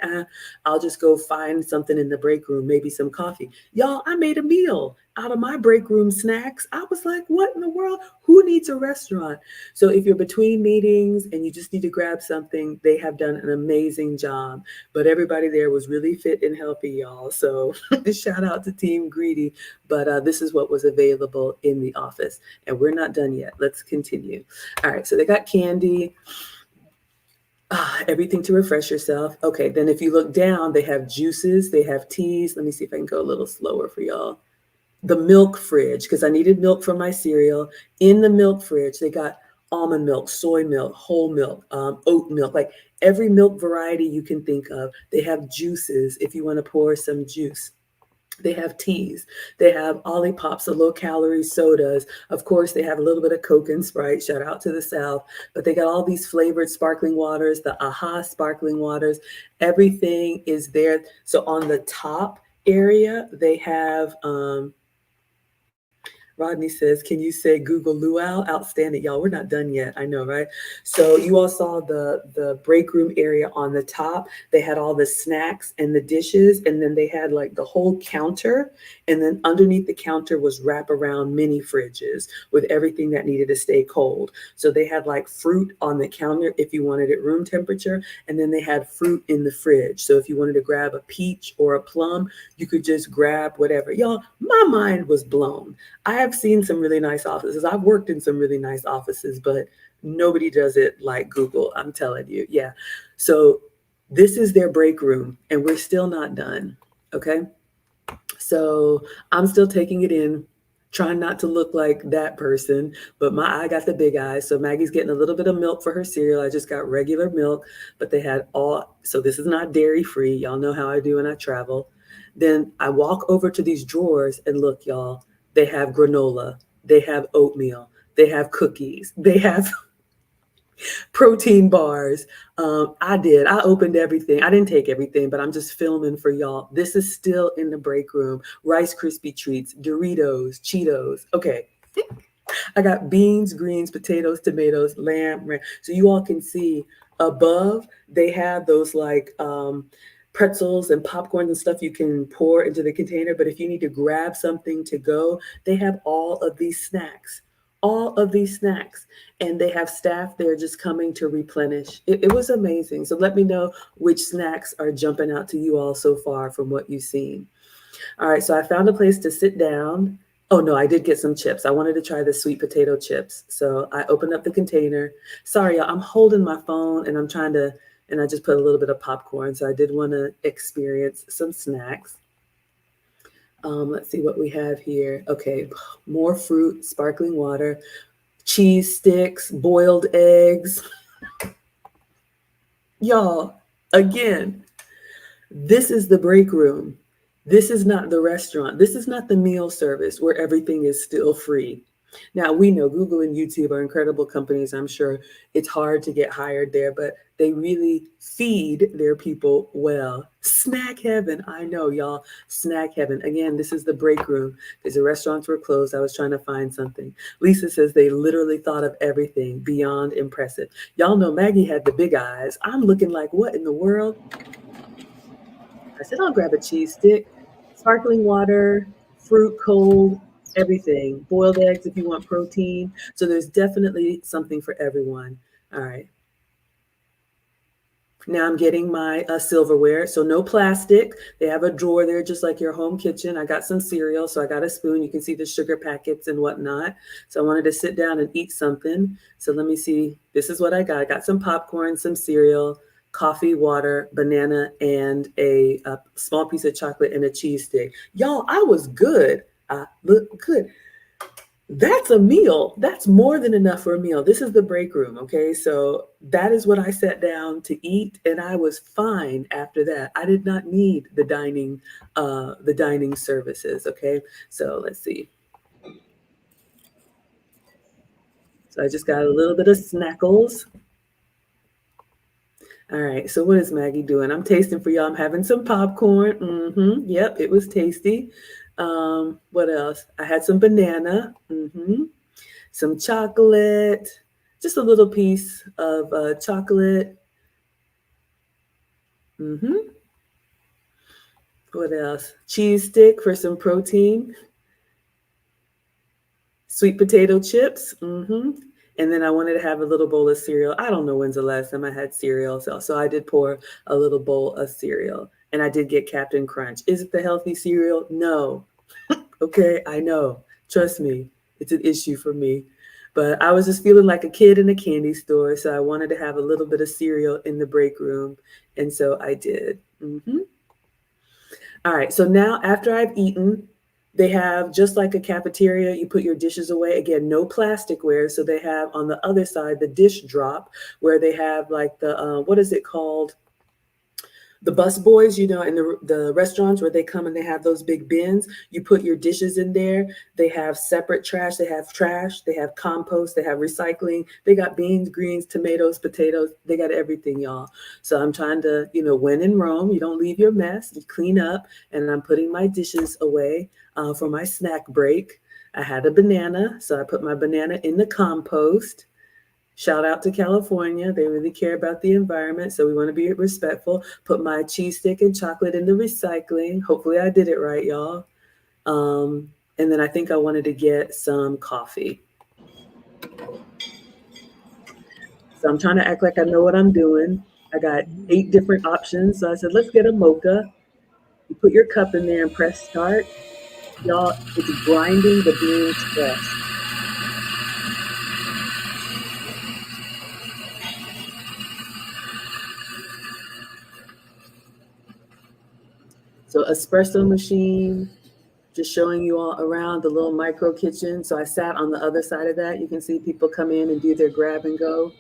I'll just go find something in the break room, maybe some coffee. Y'all, I made a meal out of my break room snacks. I was like, what in the world? Who needs a restaurant? So if you're between meetings and you just need to grab something, they have done an amazing job. But everybody there was really fit and healthy, y'all. So shout out to Team Greedy. But this is what was available in the office. And we're not done yet. Let's continue. All right, so they got candy. Everything to refresh yourself. Okay, then if you look down, they have juices, they have teas. Let me see if I can go a little slower for y'all. The milk fridge, because I needed milk for my cereal. In the milk fridge, they got almond milk, soy milk, whole milk, oat milk, like every milk variety you can think of. They have juices if you want to pour some juice. They have teas. They have Olippops, the low calorie sodas. Of course, they have a little bit of Coke and Sprite. Shout out to the South. But they got all these flavored sparkling waters, the AHA sparkling waters. Everything is there. So on the top area, they have Rodney says, can you say Google Luau? Outstanding. Y'all, we're not done yet. I know, right? So you all saw the break room area on the top. They had all the snacks and the dishes, and then they had like the whole counter. And then underneath the counter was wraparound mini fridges with everything that needed to stay cold. So they had like fruit on the counter if you wanted it room temperature. And then they had fruit in the fridge. So if you wanted to grab a peach or a plum, you could just grab whatever. Y'all, my mind was blown. I have seen some really nice offices. I've worked in some really nice offices, but nobody does it like Google. I'm telling you. Yeah. So this is their break room, and we're still not done. Okay. So I'm still taking it in, trying not to look like that person, but I got the big eyes. So Maggie's getting a little bit of milk for her cereal. I just got regular milk, but they had so this is not dairy free. Y'all know how I do when I travel. Then I walk over to these drawers and look, y'all, they have granola, they have oatmeal, they have cookies, they have protein bars. I opened everything. I didn't take everything, but I'm just filming for y'all. This is still in the break room. Rice Krispie treats, Doritos, Cheetos. Okay. I got beans, greens, potatoes, tomatoes, lamb. So you all can see above, they have those like pretzels and popcorn and stuff you can pour into the container. But if you need to grab something to go, they have all of these snacks. All of these snacks, and they have staff there just coming to replenish. It was amazing. So let me know which snacks are jumping out to you all so far from what you've seen. All right, so I found a place to sit down. Oh no, I did get some chips. I wanted to try the sweet potato chips. So I opened up the container. Sorry, y'all, I'm holding my phone and and I just put a little bit of popcorn. So I did want to experience some snacks. Let's see what we have here. Okay, more fruit, sparkling water, cheese sticks, boiled eggs. Y'all, again, this is the break room. This is not the restaurant. This is not the meal service where everything is still free. Now, we know Google and YouTube are incredible companies. I'm sure it's hard to get hired there, but they really feed their people well. Snack heaven. I know, y'all. Snack heaven. Again, this is the break room because the restaurants were closed. I was trying to find something. Lisa says they literally thought of everything. Beyond impressive. Y'all know Maggie had the big eyes. I'm looking like, what in the world? I said, I'll grab a cheese stick, sparkling water, fruit cold, everything. Boiled eggs if you want protein. So there's definitely something for everyone. All right. Now I'm getting my silverware, so no plastic. They have a drawer there, just like your home kitchen. I got some cereal, so I got a spoon. You can see the sugar packets and whatnot. So I wanted to sit down and eat something. So let me see. This is what I got. I got some popcorn, some cereal, coffee, water, banana, and a small piece of chocolate and a cheese stick. Y'all, I was good. I look good. That's a meal. That's more than enough for a meal. This is the break room, okay? So that is what I sat down to eat, and I was fine after that. I did not need the dining services, okay? So let's see. So I just got a little bit of snackles. All right, so what is Maggie doing? I'm tasting for y'all. I'm having some popcorn. Yep, it was tasty. What else? I had some banana. Some chocolate, just a little piece of chocolate. hmm What else? Cheese stick for some protein. Sweet potato chips. And then I wanted to have a little bowl of cereal. I don't know when's the last time I had cereal, so I did pour a little bowl of cereal, and I did get Captain Crunch. Is it the healthy cereal? No. Okay, I know. Trust me, it's an issue for me. But I was just feeling like a kid in a candy store, so I wanted to have a little bit of cereal in the break room, and so I did. All right, so now after I've eaten, they have just like a cafeteria, you put your dishes away. Again, no plasticware. So they have on the other side the dish drop where they have like the, what is it called? The bus boys, in the restaurants where they come and they have those big bins, you put your dishes in there. They have separate trash, they have compost, they have recycling. They got beans, greens, tomatoes, potatoes. They got everything, y'all. So I'm trying to, when in Rome, you don't leave your mess, you clean up. And I'm putting my dishes away for my snack break. I had a banana, so I put my banana in the compost. Shout out to California. They really care about the environment, so we want to be respectful. Put my cheese stick and chocolate in the recycling. Hopefully I did it right, y'all. And then I think I wanted to get some coffee. So I'm trying to act like I know what I'm doing. I got 8 different options. So I said, let's get a mocha. You put your cup in there and press start. Y'all, it's grinding the beans fresh. So espresso machine, just showing you all around the little micro kitchen. So I sat on the other side of that. You can see people come in and do their grab and go.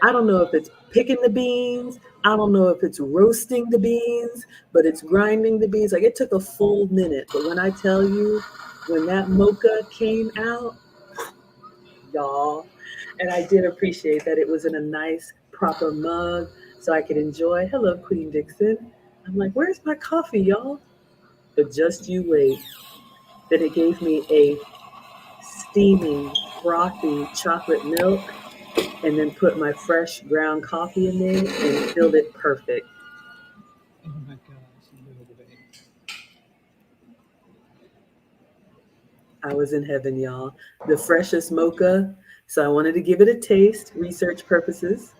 I don't know if it's picking the beans. I don't know if it's roasting the beans, but it's grinding the beans. Like it took a full minute. But when I tell you, when that mocha came out, y'all, and I did appreciate that it was in a nice, proper mug so I could enjoy. Hello, Queen Dixon. I'm like, where's my coffee, y'all? But just you wait. Then it gave me a steaming, frothy chocolate milk and then put my fresh ground coffee in there and filled it perfect. Oh my gosh, little baby. I was in heaven, y'all. The freshest mocha. So I wanted to give it a taste, research purposes.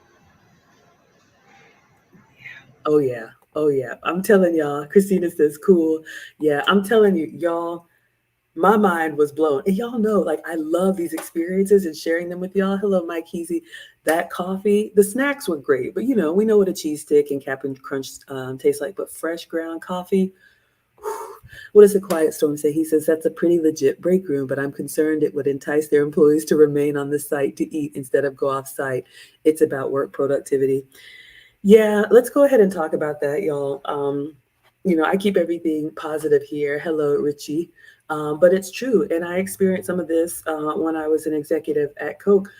Oh, yeah. Oh, yeah. I'm telling y'all, Christina says, cool. Yeah, I'm telling you, y'all, my mind was blown. And y'all know, like, I love these experiences and sharing them with y'all. Hello, Mike Heasy. That coffee, the snacks were great, but we know what a cheese stick and Captain Crunch tastes like. But fresh ground coffee, whew, what does the Quiet Storm say? He says that's a pretty legit break room, but I'm concerned it would entice their employees to remain on the site to eat instead of go off site. It's about work productivity. Yeah, let's go ahead and talk about that, y'all. I keep everything positive here. Hello, Richie. But it's true. And I experienced some of this when I was an executive at Coke.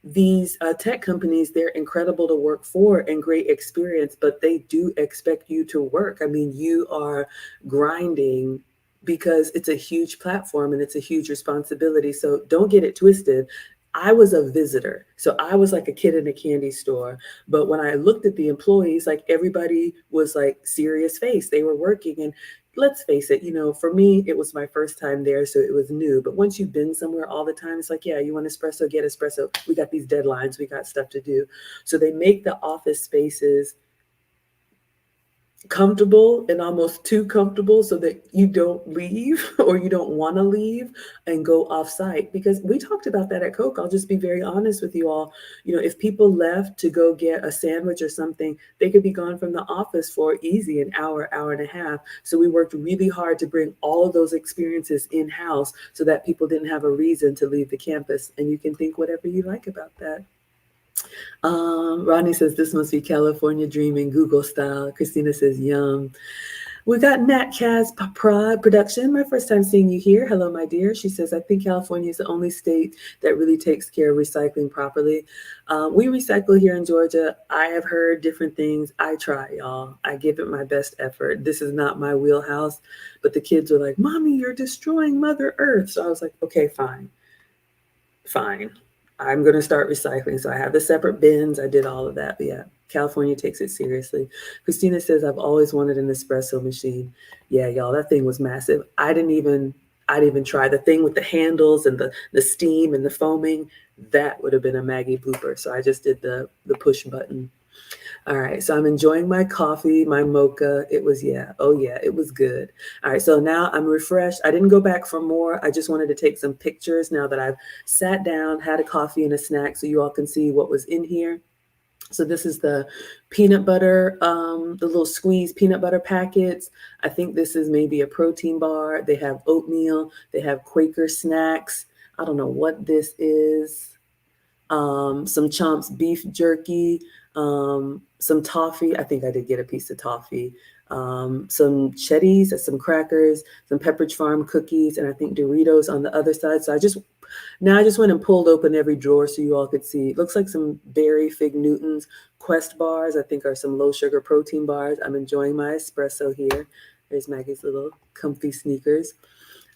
These tech companies, they're incredible to work for and great experience, but they do expect you to work. I mean, you are grinding because it's a huge platform and it's a huge responsibility. So don't get it twisted. I was a visitor. So I was like a kid in a candy store. But when I looked at the employees, like everybody was like serious face. They were working. And let's face it, for me, it was my first time there. So it was new. But once you've been somewhere all the time, it's like, yeah, you want espresso, get espresso. We got these deadlines, we got stuff to do. So they make the office spaces comfortable and almost too comfortable so that you don't leave or you don't want to leave and go off site, because we talked about that at Coke. I'll just be very honest with you all. If people left to go get a sandwich or something, they could be gone from the office for easy an hour, hour and a half. So we worked really hard to bring all of those experiences in-house so that people didn't have a reason to leave the campus. And you can think whatever you like about that. Rodney says this must be California dreaming, Google style. Christina says yum. We got Nat Kaz Prod Production. My first time seeing you here. Hello, my dear. She says, I think California is the only state that really takes care of recycling properly. We recycle here in Georgia. I have heard different things. I try, y'all. I give it my best effort. This is not my wheelhouse, but the kids are like, Mommy, you're destroying Mother Earth. So I was like, okay, fine. I'm going to start recycling. So I have the separate bins. I did all of that. But yeah, California takes it seriously. Christina says, I've always wanted an espresso machine. Yeah, y'all, that thing was massive. I'd even try the thing with the handles and the steam and the foaming. That would have been a Maggie blooper. So I just did the push button. All right, so I'm enjoying my coffee, my mocha. It was, it was good. All right, so now I'm refreshed. I didn't go back for more. I just wanted to take some pictures now that I've sat down, had a coffee and a snack so you all can see what was in here. So this is the peanut butter, the little squeeze peanut butter packets. I think this is maybe a protein bar. They have oatmeal. They have Quaker snacks. I don't know what this is. Some Chomps beef jerky, some toffee. I think I did get a piece of toffee. Some Chetties, some crackers, some Pepperidge Farm cookies, and I think Doritos on the other side. So I just went and pulled open every drawer so you all could see. It looks like some Berry Fig Newtons. Quest bars, I think, are some low sugar protein bars. I'm enjoying my espresso here. There's Maggie's little comfy sneakers.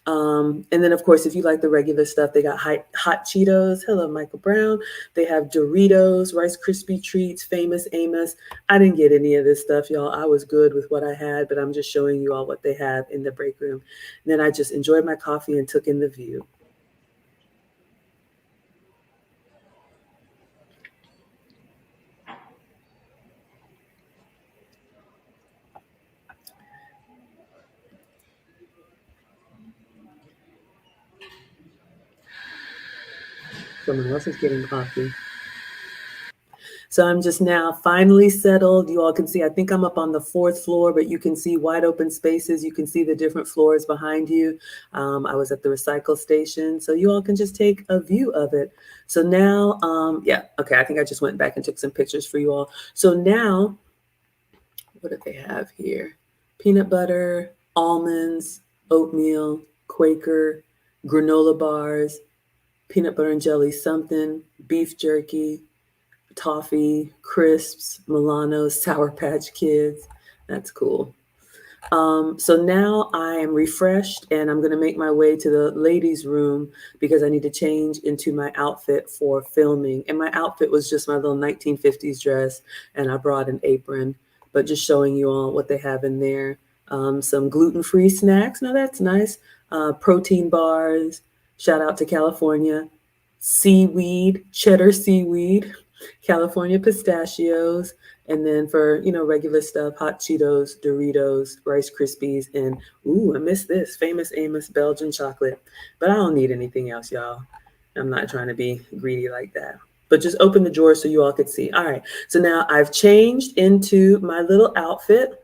And then, of course, if you like the regular stuff, they got hot Cheetos. Hello, Michael Brown. They have Doritos, Rice Krispie Treats, Famous Amos. I didn't get any of this stuff, y'all. I was good with what I had, but I'm just showing you all what they have in the break room. And then I just enjoyed my coffee and took in the view. Someone else is getting coffee. So I'm just now finally settled. You all can see, I think I'm up on the 4th floor, but you can see wide open spaces. You can see the different floors behind you. I was at the recycle station, so you all can just take a view of it. So now, I think I just went back and took some pictures for you all. So now, what do they have here? Peanut butter, almonds, oatmeal, Quaker, granola bars, peanut butter and jelly something, beef jerky, toffee, crisps, Milanos, Sour Patch Kids. That's cool. So now I am refreshed and I'm going to make my way to the ladies' room because I need to change into my outfit for filming. And my outfit was just my little 1950s dress, and I brought an apron, but just showing you all what they have in there. Some gluten-free snacks. Now that's nice. Protein bars. Shout out to California. Seaweed, cheddar seaweed. California pistachios, and then for, regular stuff, hot Cheetos, Doritos, Rice Krispies, and I missed this, Famous Amos Belgian chocolate. But I don't need anything else, y'all. I'm not trying to be greedy like that. But just open the drawer so you all could see. All right, so now I've changed into my little outfit.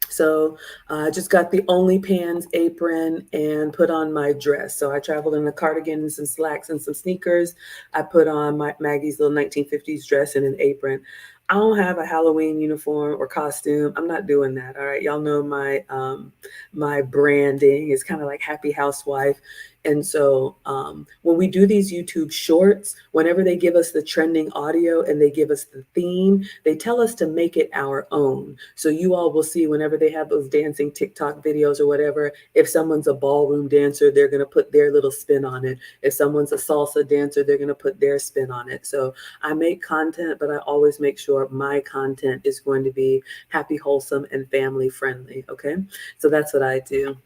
So I just got the OnlyPans apron and put on my dress. So I traveled in a cardigan and some slacks and some sneakers. I put on Maggie's little 1950s dress and an apron. I don't have a Halloween uniform or costume. I'm not doing that. All right. Y'all know my branding is kind of like happy housewife. And so when we do these YouTube shorts, whenever they give us the trending audio and they give us the theme, they tell us to make it our own. So you all will see whenever they have those dancing TikTok videos or whatever, if someone's a ballroom dancer, they're going to put their little spin on it. If someone's a salsa dancer, they're going to put their spin on it. So I make content, but I always make sure my content is going to be happy, wholesome, and family friendly. Okay. So that's what I do.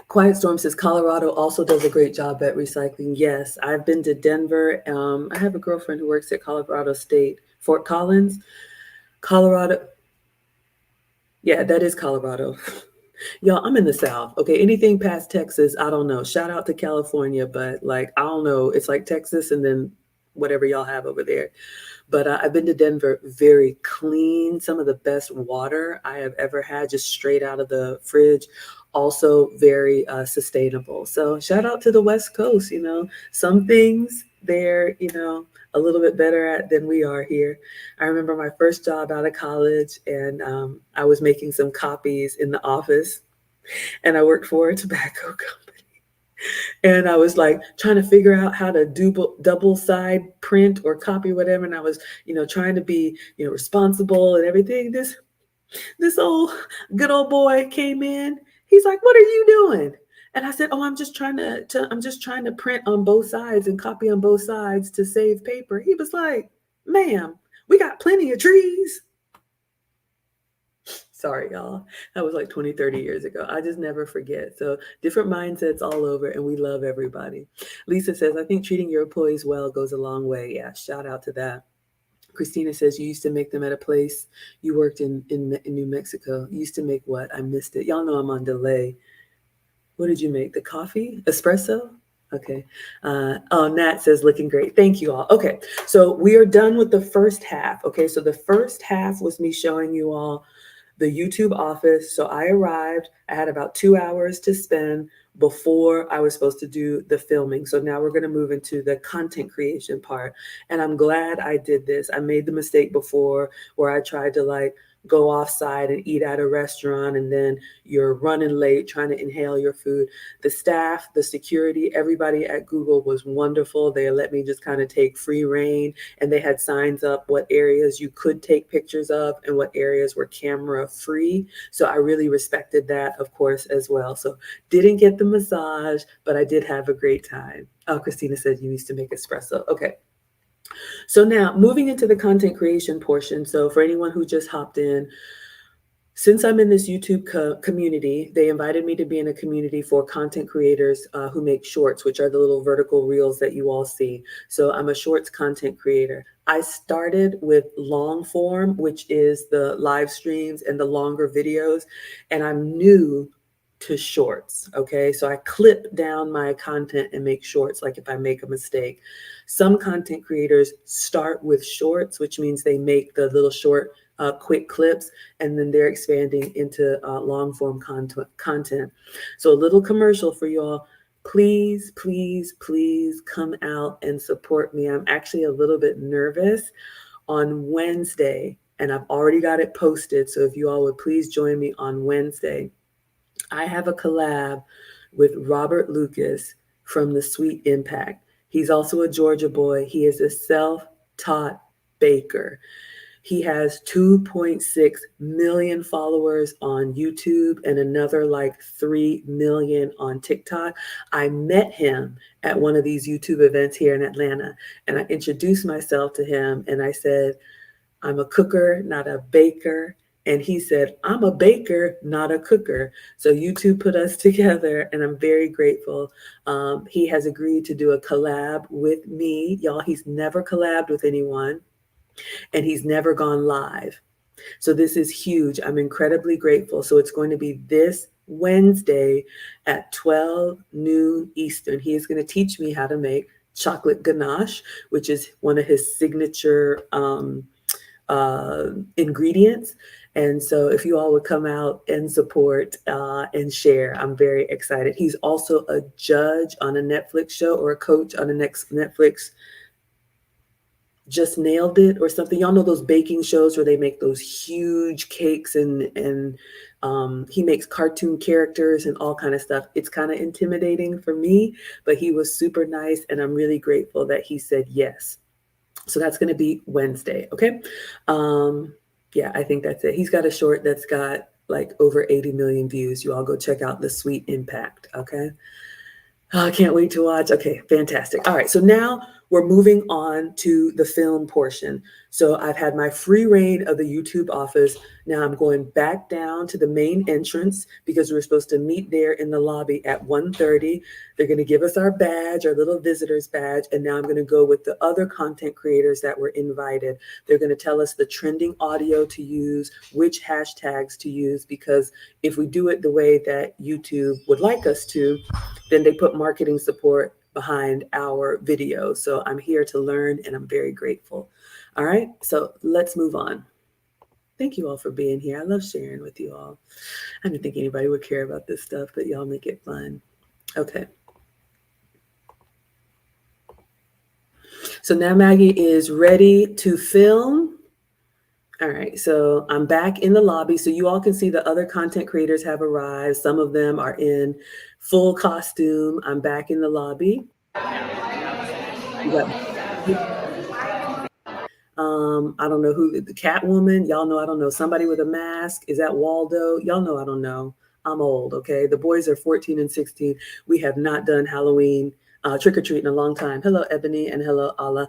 Quiet Storm says Colorado also does a great job at recycling. Yes, I've been to Denver. I have a girlfriend who works at Colorado State, Fort Collins, Colorado. Yeah, that is Colorado. Y'all, I'm in the South. Okay, anything past Texas, I don't know. Shout out to California, but like I don't know. It's like Texas and then whatever y'all have over there. But I've been to Denver, very clean, some of the best water I have ever had, just straight out of the fridge. Also very sustainable. So shout out to the West Coast. You know, some things they're, a little bit better at than we are here. I remember my first job out of college, and I was making some copies in the office, and I worked for a tobacco company. And I was like trying to figure out how to double side print or copy whatever. And I was, trying to be, responsible and everything. This old good old boy came in. He's like, "What are you doing?" And I said, "Oh, I'm just trying to print on both sides and copy on both sides to save paper." He was like, "Ma'am, we got plenty of trees." Sorry, y'all. That was like 20, 30 years ago. I just never forget. So different mindsets all over, and we love everybody. Lisa says, "I think treating your employees well goes a long way." Yeah, shout out to that. Christina says, "You used to make them at a place you worked in New Mexico. You used to make what? I missed it." Y'all know I'm on delay. What did you make? The coffee? Espresso? Okay. Oh, Nat says, "Looking great." Thank you all. Okay. So we are done with the first half. Okay. So the first half was me showing you all the YouTube office. So I arrived, I had about 2 hours to spend before I was supposed to do the filming. So now we're going to move into the content creation part. And I'm glad I did this. I made the mistake before where I tried to like go offside and eat at a restaurant, and then you're running late trying to inhale your food. The staff, the security, everybody at Google was wonderful. They let me just kind of take free reign, and they had signs up what areas you could take pictures of and what areas were camera free. So I really respected that, of course, as well. So didn't get the massage, but I did have a great time. Oh, Christina said you used to make espresso. Okay. So now moving into the content creation portion. So for anyone who just hopped in, since I'm in this YouTube community, they invited me to be in a community for content creators who make shorts, which are the little vertical reels that you all see. So I'm a shorts content creator. I started with long form, which is the live streams and the longer videos, and I'm new to shorts. Okay. So I clip down my content and make shorts, like if I make a mistake. Some content creators start with shorts, which means they make the little short quick clips, and then they're expanding into long form content. So a little commercial for y'all. Please, please, please come out and support me. I'm actually a little bit nervous on Wednesday, and I've already got it posted. So if you all would please join me on Wednesday, I have a collab with Robert Lucas from The Sweet Impact. He's also a Georgia boy. He is a self-taught baker. He has 2.6 million followers on YouTube and another like 3 million on TikTok. I met him at one of these YouTube events here in Atlanta, and I introduced myself to him, and I said, "I'm a cooker, not a baker." And he said, "I'm a baker, not a cooker." So YouTube put us together, and I'm very grateful. He has agreed to do a collab with me. Y'all, he's never collabed with anyone, and he's never gone live. So this is huge. I'm incredibly grateful. So it's going to be this Wednesday at 12 noon Eastern. He is going to teach me how to make chocolate ganache, which is one of his signature ingredients. And so if you all would come out and support and share, I'm very excited. He's also a judge on a Netflix show, or a coach on a next Netflix. Just Nailed It or something. Y'all know those baking shows where they make those huge cakes and he makes cartoon characters and all kind of stuff. It's kind of intimidating for me, but he was super nice, and I'm really grateful that he said yes. So that's going to be Wednesday. Okay. Yeah, I think that's it. He's got a short that's got like over 80 million views. You all go check out The Sweet Impact. Okay. Oh, I can't wait to watch. Okay, fantastic. All right, so now we're moving on to the film portion. So I've had my free reign of the YouTube office. Now I'm going back down to the main entrance because we're supposed to meet there in the lobby at 1:30. They're going to give us our badge, our little visitor's badge, and now I'm going to go with the other content creators that were invited. They're going to tell us the trending audio to use, which hashtags to use, because if we do it the way that YouTube would like us to, then they put marketing support behind our video. So I'm here to learn, and I'm very grateful. All right, so let's move on. Thank you all for being here. I love sharing with you all. I didn't think anybody would care about this stuff, but y'all make it fun. Okay. So now Maggie is ready to film. All right, so I'm back in the lobby so you all can see the other content creators have arrived. Some of them are in full costume. I'm back in the lobby. I don't know who, the Catwoman. Y'all know I don't know. Somebody with a mask. Is that Waldo? Y'all know I don't know. I'm old, okay? The boys are 14 and 16. We have not done Halloween trick-or-treat in a long time. Hello, Ebony, and hello, Allah.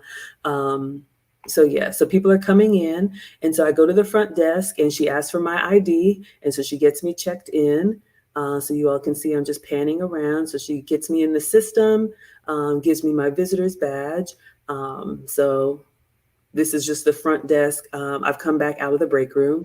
So yeah, so people are coming in, and so I go to the front desk, and she asks for my ID, and so she gets me checked in. So you all can see I'm just panning around. So she gets me in the system, gives me my visitor's badge. So this is just the front desk. I've come back out of the break room.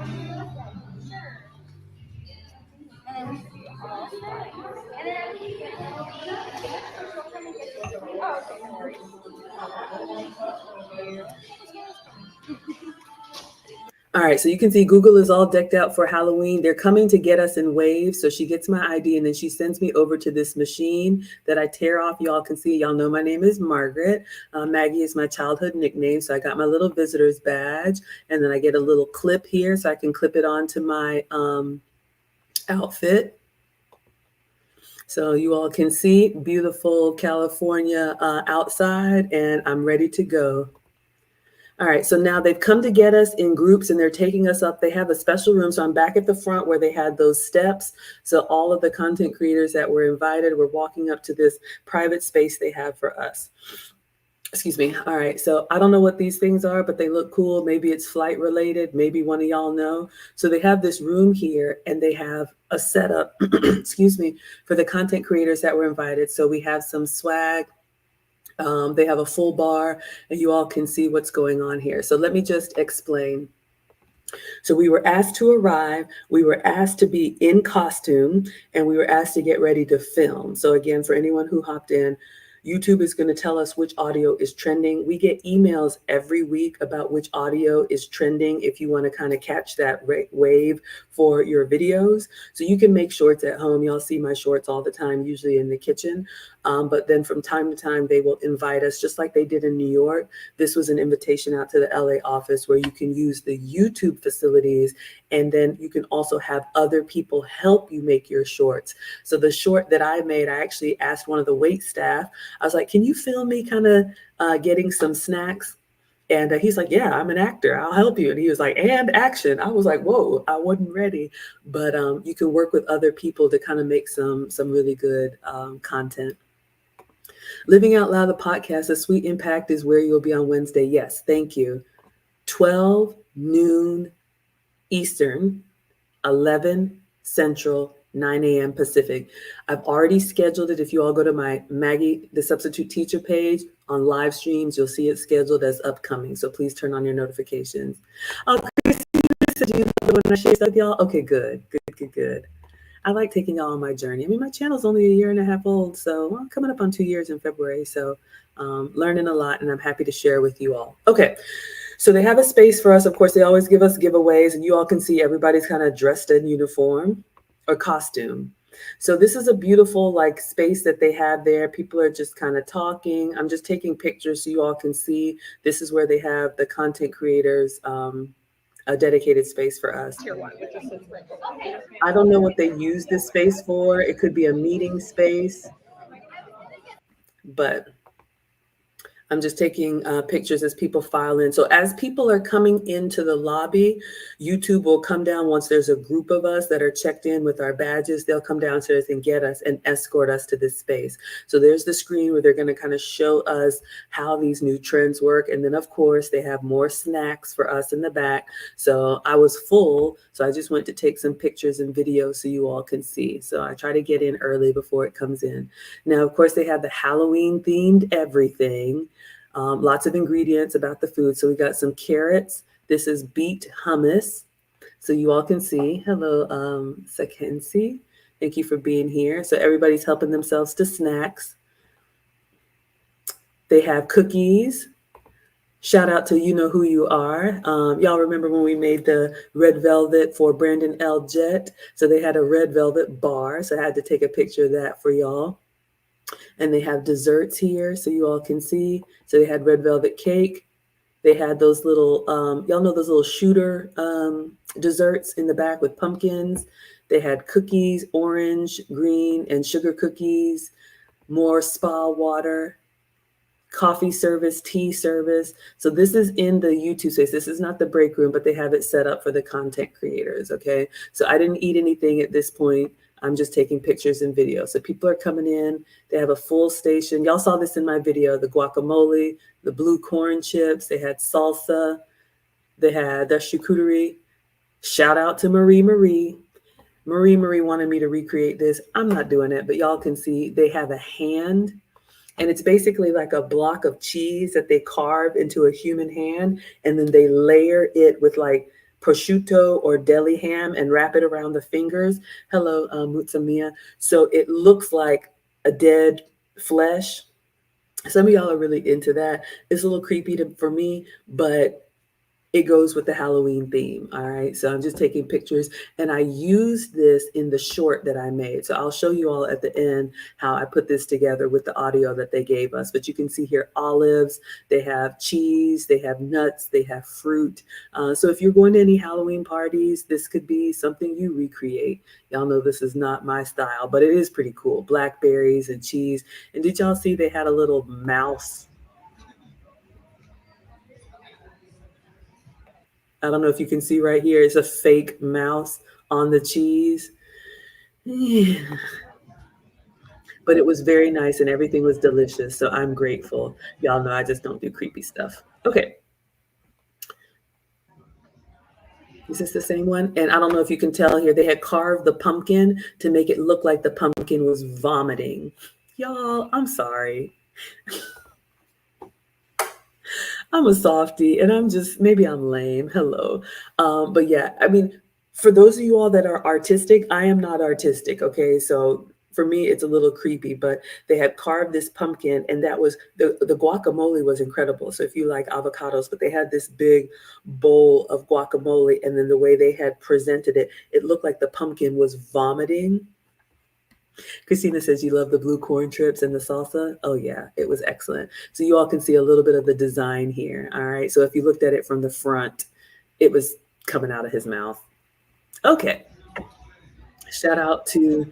All right, so you can see Google is all decked out for Halloween. They're coming to get us in waves. So she gets my ID and then she sends me over to this machine that I tear off. Y'all can see, y'all know my name is Margaret. Maggie is my childhood nickname. So I got my little visitor's badge, and then I get a little clip here so I can clip it onto my outfit. So you all can see beautiful California outside, and I'm ready to go. All right, so now they've come to get us in groups and they're taking us up. They have a special room. So I'm back at the front where they had those steps. So all of the content creators that were invited were walking up to this private space they have for us. Excuse me. All right, so I don't know what these things are, but they look cool. Maybe it's flight related. Maybe one of y'all know. So they have this room here and they have a setup, excuse me, for the content creators that were invited. So we have some swag. They have a full bar, and you all can see what's going on here. So let me just explain. So we were asked to arrive, we were asked to be in costume, and we were asked to get ready to film. So again, for anyone who hopped in, YouTube is going to tell us which audio is trending. We get emails every week about which audio is trending if you want to kind of catch that wave for your videos. So you can make shorts at home. Y'all see my shorts all the time, usually in the kitchen. But then from time to time, they will invite us, just like they did in New York. This was an invitation out to the LA office where you can use the YouTube facilities, and then you can also have other people help you make your shorts. So the short that I made, I actually asked one of the wait staff, I was like, can you film me kind of getting some snacks? And he's like, yeah, I'm an actor. I'll help you. And he was like, and action. I was like, whoa, I wasn't ready. But you can work with other people to kind of make some really good content. Living Out Loud, the podcast, A Sweet Impact is where you'll be on Wednesday. Yes, thank you. 12 noon Eastern, 11 Central, 9 a.m. Pacific. I've already scheduled it. If you all go to my Maggie, the Substitute Teacher page on live streams, you'll see it scheduled as upcoming. So please turn on your notifications. Oh, Christina, do you know when I share stuff with y'all? Okay, good. I like taking y'all on my journey. I mean, my channel's only a year and a half old, so I'm coming up on 2 years in February. So learning a lot, and I'm happy to share with you all. Okay. So they have a space for us. Of course, they always give us giveaways, and you all can see everybody's kind of dressed in uniform or costume. So this is a beautiful like space that they have there. People are just kind of talking. I'm just taking pictures so you all can see. This is where they have the content creators, a dedicated space for us. I don't know what they use this space for. It could be a meeting space, but I'm just taking pictures as people file in. So as people are coming into the lobby, YouTube will come down once there's a group of us that are checked in with our badges. They'll come downstairs and get us and escort us to this space. So there's the screen where they're going to kind of show us how these new trends work. And then, of course, they have more snacks for us in the back. So I was full. So I just went to take some pictures and videos so you all can see. So I try to get in early before it comes in. Now, of course, they have the Halloween themed everything. Lots of ingredients about the food. So we got some carrots. This is beet hummus. So you all can see. Hello, Sakensi. Thank you for being here. So everybody's helping themselves to snacks. They have cookies. Shout out to You Know Who You Are. Y'all remember when we made the red velvet for Brandon L. Jett? So they had a red velvet bar. So I had to take a picture of that for y'all. And they have desserts here so you all can see. So they had red velvet cake. They had those little, y'all know those little shooter desserts in the back with pumpkins. They had cookies, orange, green, and sugar cookies, more spa water, coffee service, tea service. So this is in the YouTube space. This is not the break room, but they have it set up for the content creators, okay? So I didn't eat anything at this point. I'm just taking pictures and videos. So people are coming in. They have a full station. Y'all saw this in my video, the guacamole, the blue corn chips. They had salsa. They had their charcuterie. Shout out to Marie Marie. Marie wanted me to recreate this. I'm not doing it, but y'all can see they have a hand. And it's basically like a block of cheese that they carve into a human hand. And then they layer it with like prosciutto or deli ham and wrap it around the fingers. Hello, Mutsamia. So it looks like a dead flesh. Some of y'all are really into that. It's a little creepy for me, but it goes with the Halloween theme. All right. So I'm just taking pictures and I used this in the short that I made. So I'll show you all at the end how I put this together with the audio that they gave us. But you can see here olives, they have cheese, they have nuts, they have fruit. So if you're going to any Halloween parties, this could be something you recreate. Y'all know this is not my style, but it is pretty cool. Blackberries and cheese. And did y'all see they had a little mouse? I don't know if you can see right here. It's a fake mouse on the cheese. Yeah. But it was very nice and everything was delicious. So I'm grateful. Y'all know I just don't do creepy stuff. Okay. Is this the same one? And I don't know if you can tell here, they had carved the pumpkin to make it look like the pumpkin was vomiting. Y'all, I'm sorry. I'm a softie and maybe I'm lame. Hello. But yeah, I mean, for those of you all that are artistic, I am not artistic. Okay. So for me, it's a little creepy, but they had carved this pumpkin and that was the guacamole was incredible. So if you like avocados, but they had this big bowl of guacamole and then the way they had presented it, it looked like the pumpkin was vomiting. Christina says you love the blue corn chips and the salsa. Oh yeah, it was excellent. So you all can see a little bit of the design here. All right. So if you looked at it from the front, it was coming out of his mouth. Okay. Shout out to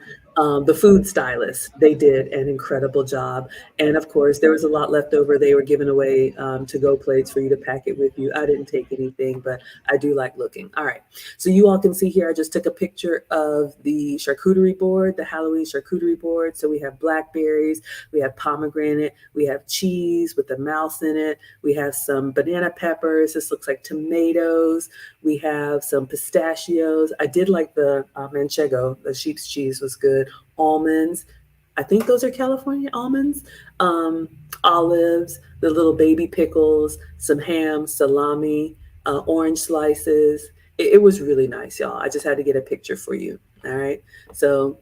the food stylist. They did an incredible job. And of course, there was a lot left over. They were giving away to-go plates for you to pack it with you. I didn't take anything, but I do like looking. All right. So you all can see here, I just took a picture of the charcuterie board, the Halloween charcuterie board. So we have blackberries, we have pomegranate, we have cheese with a mouse in it. We have some banana peppers. This looks like tomatoes. We have some pistachios. I did like the manchego, the sheep's cheese was good. Almonds. I think those are California almonds. Olives, the little baby pickles, some ham, salami, orange slices. It was really nice, y'all. I just had to get a picture for you. All right. So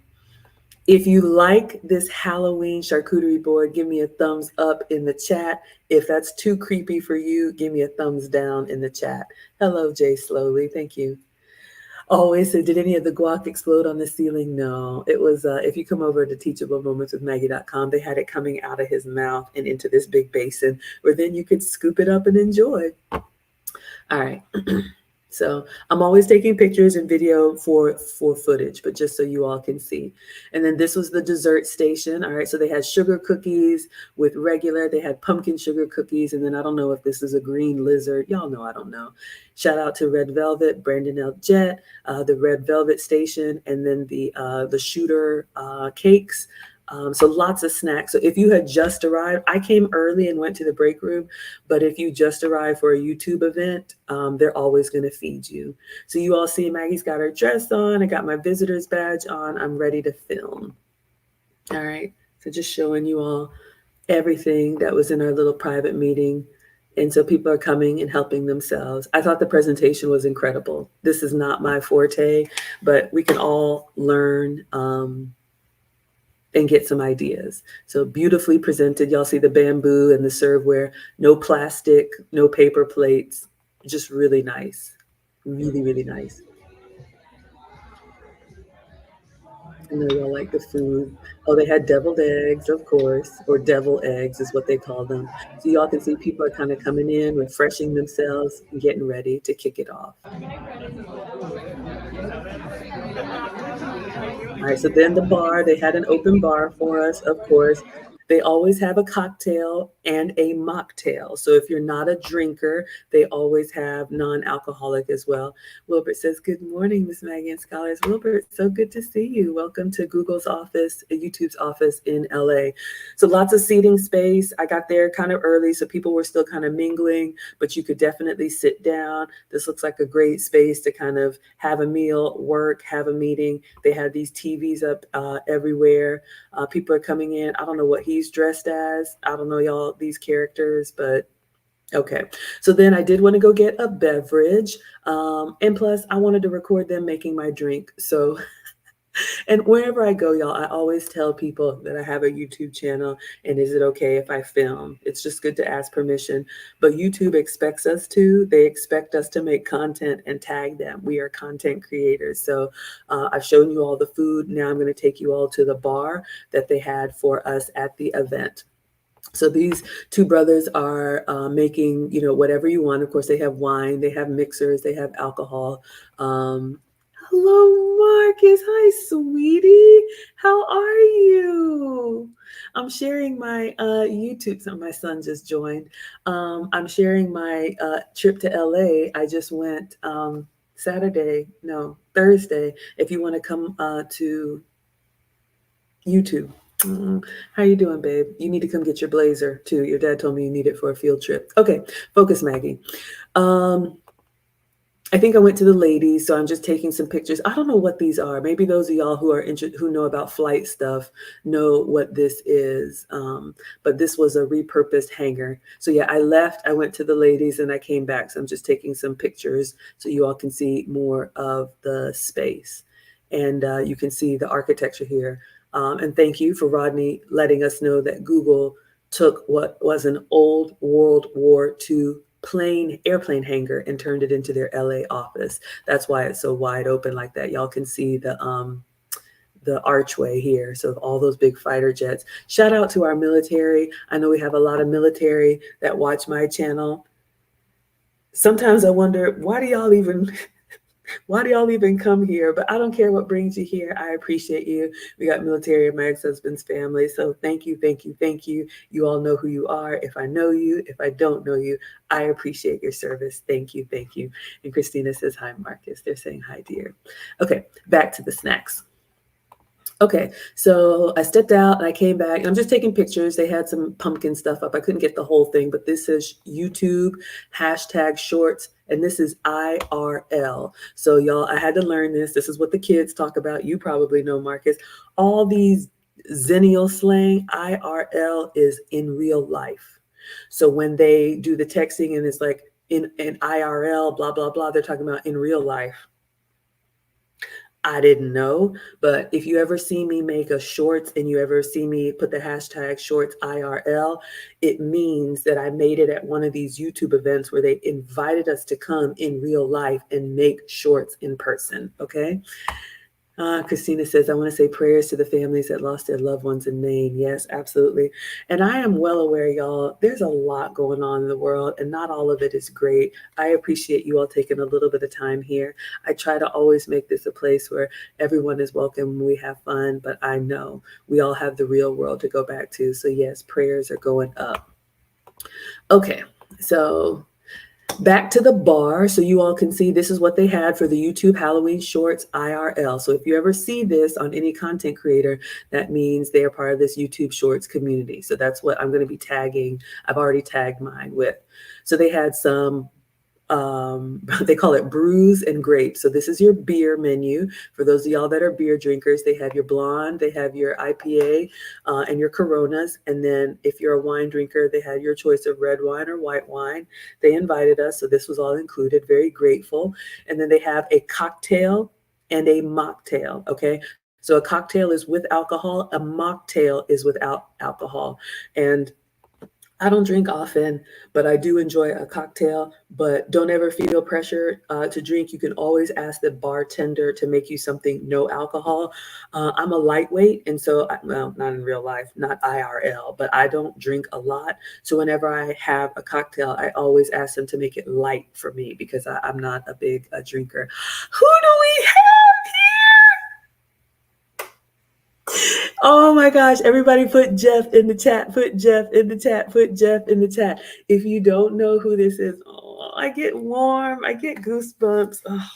if you like this Halloween charcuterie board, give me a thumbs up in the chat. If that's too creepy for you, give me a thumbs down in the chat. Hello, Jay Slowly. Thank you. always said, did any of the guac explode on the ceiling? No, it was, if you come over to Teachable Moments with Maggie.com, they had it coming out of his mouth and into this big basin where then you could scoop it up and enjoy. All right. So I'm always taking pictures and video for footage, but just so you all can see. And then this was the dessert station. All right, so they had sugar cookies with regular. They had pumpkin sugar cookies, and then I don't know if this is a green lizard. Y'all know I don't know. Shout out to Red Velvet, Brandon L. Jet, the Red Velvet station, and then the shooter cakes. So lots of snacks. So if you had just arrived, I came early and went to the break room, but if you just arrived for a YouTube event, they're always going to feed you. So you all see Maggie's got her dress on. I got my visitor's badge on. I'm ready to film. All right. So just showing you all everything that was in our little private meeting. And so people are coming and helping themselves. I thought the presentation was incredible. This is not my forte, but we can all learn and get some ideas. So beautifully presented. Y'all see the bamboo and the serveware, no plastic, no paper plates, just really nice. Really, really nice. I know y'all like the food. Oh, they had deviled eggs, of course, or devil eggs is what they call them. So y'all can see people are kind of coming in, refreshing themselves, and getting ready to kick it off. All right, so then the bar, they had an open bar for us, of course. They always have a cocktail and a mocktail. So if you're not a drinker, they always have non-alcoholic as well. Wilbert says, good morning, Miss Maggie and Scholars. Wilbert, so good to see you. Welcome to Google's office, YouTube's office in LA. So lots of seating space. I got there kind of early, so people were still kind of mingling, but you could definitely sit down. This looks like a great space to kind of have a meal, work, have a meeting. They had these TVs up everywhere. People are coming in. I don't know what he's dressed as. I don't know y'all, these characters, but okay. So then I did want to go get a beverage. And plus I wanted to record them making my drink. So and wherever I go, y'all, I always tell people that I have a YouTube channel and is it okay if I film? It's just good to ask permission. But YouTube expects us to. They expect us to make content and tag them. We are content creators. So I've shown you all the food. Now I'm going to take you all to the bar that they had for us at the event. So these two brothers are making, whatever you want. Of course, they have wine, they have mixers, they have alcohol. Hello, Marcus. Hi, sweetie. How are you? I'm sharing my YouTube. So my son just joined. I'm sharing my trip to LA. I just went Thursday. If you want to come to YouTube. How you doing, babe? You need to come get your blazer too. Your dad told me you need it for a field trip. Okay, focus, Maggie. I think I went to the ladies, so I'm just taking some pictures. I don't know what these are. Maybe those of y'all who are who know about flight stuff know what this is. But this was a repurposed hangar. So yeah, I left, I went to the ladies, and I came back. So I'm just taking some pictures so you all can see more of the space. And you can see the architecture here. And thank you for Rodney letting us know that Google took what was an old World War II airplane hangar and turned it into their LA office. That's why it's so wide open like that. Y'all can see the archway here. So all those big fighter jets. Shout out to our military. I know we have a lot of military that watch my channel. Sometimes I wonder, why do y'all even come here? But I don't care what brings you here. I appreciate you. We got military in my ex-husband's family. So thank you, thank you, thank you. You all know who you are. If I know you, if I don't know you, I appreciate your service. Thank you, thank you. And Christina says, hi, Marcus. They're saying hi, dear. Okay, back to the snacks. Okay, so I stepped out and I came back and I'm just taking pictures. They had some pumpkin stuff up. I couldn't get the whole thing, but this is YouTube #shorts, and this is IRL. So y'all, I had to learn this. This is what the kids talk about. You probably know, Marcus. All these Zennial slang, IRL is in real life. So when they do the texting and it's like in IRL, blah, blah, blah, they're talking about in real life. I didn't know. But if you ever see me make a shorts and you ever see me put the hashtag shorts IRL, it means that I made it at one of these YouTube events where they invited us to come in real life and make shorts in person. Okay. Christina says, I want to say prayers to the families that lost their loved ones in Maine. Yes, absolutely. And I am well aware, y'all, there's a lot going on in the world and not all of it is great. I appreciate you all taking a little bit of time here. I try to always make this a place where everyone is welcome, we have fun, but I know we all have the real world to go back to. So yes, prayers are going up. Okay, so back to the bar so you all can see this is what they had for the YouTube Halloween Shorts IRL. So if you ever see this on any content creator, that means they are part of this YouTube Shorts community. So that's what I'm going to be tagging. I've already tagged mine with. So they had some they call it brews and grapes. So this is your beer menu. For those of y'all that are beer drinkers, they have your blonde, they have your IPA, and your Coronas. And then if you're a wine drinker, they had your choice of red wine or white wine. They invited us, so this was all included. Very grateful. And then they have a cocktail and a mocktail. Okay. So a cocktail is with alcohol, a mocktail is without alcohol. And I don't drink often, but I do enjoy a cocktail. But don't ever feel pressure to drink. You can always ask the bartender to make you something no alcohol. I'm a lightweight, and so, well, not in real life, not IRL, but I don't drink a lot. So whenever I have a cocktail, I always ask them to make it light for me because I'm not a big drinker. Who do we have here? Oh my gosh, everybody put Jeff in the chat, put Jeff in the chat, put Jeff in the chat. If you don't know who this is, oh, I get warm, I get goosebumps. Oh.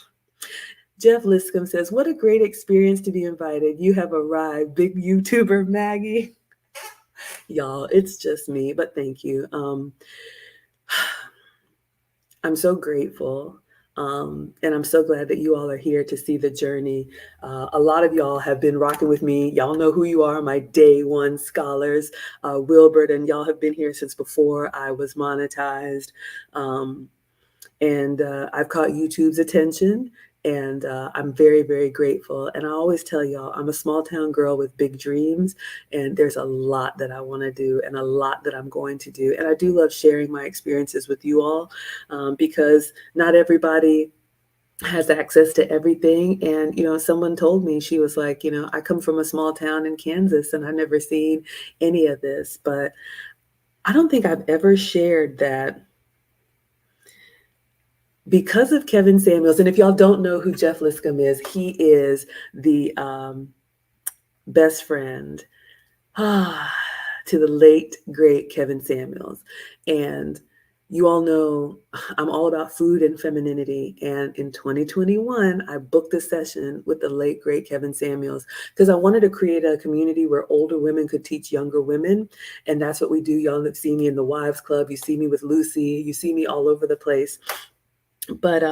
Jeff Liscombe says, what a great experience to be invited. You have arrived, big YouTuber Maggie. Y'all, it's just me, but thank you. I'm so grateful. And I'm so glad that you all are here to see the journey. A lot of y'all have been rocking with me. Y'all know who you are, my day one scholars, Wilbert, and y'all have been here since before I was monetized. And I've caught YouTube's attention, and I'm very, very grateful. And I always tell y'all, I'm a small town girl with big dreams, and there's a lot that I want to do and a lot that I'm going to do. And I do love sharing my experiences with you all because not everybody has access to everything. And, you know, someone told me, she was like, you know, I come from a small town in Kansas and I've never seen any of this, but I don't think I've ever shared that because of Kevin Samuels. And if y'all don't know who Jeff Liscombe is, he is the best friend to the late, great Kevin Samuels. And you all know I'm all about food and femininity. And in 2021, I booked a session with the late, great Kevin Samuels because I wanted to create a community where older women could teach younger women. And that's what we do. Y'all see me in the Wives Club. You see me with Lucy. You see me all over the place. But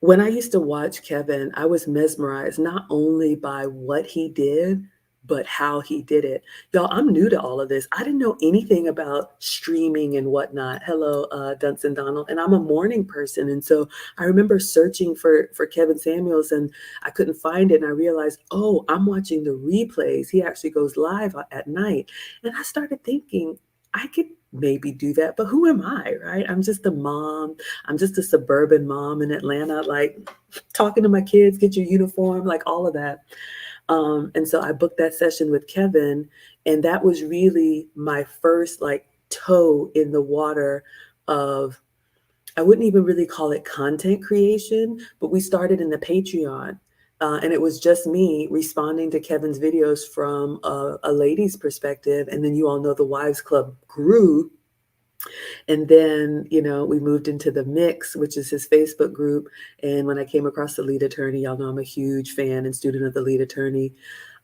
when I used to watch Kevin, I was mesmerized not only by what he did, but how he did it. Y'all, I'm new to all of this. I didn't know anything about streaming and whatnot. Hello, Dunson Donald. And I'm a morning person. And so I remember searching for Kevin Samuels and I couldn't find it. And I realized, oh, I'm watching the replays. He actually goes live at night. And I started thinking, I could maybe do that, but who am I, right? I'm just a mom. I'm just a suburban mom in Atlanta, like talking to my kids, get your uniform, like all of that. And so I booked that session with Kevin, and that was really my first like toe in the water of, I wouldn't even really call it content creation, but we started in the Patreon. And it was just me responding to Kevin's videos from a lady's perspective. And then you all know the Wives Club grew. And then, you know, we moved into the Mix, which is his Facebook group. And when I came across the lead attorney, y'all know I'm a huge fan and student of the lead attorney.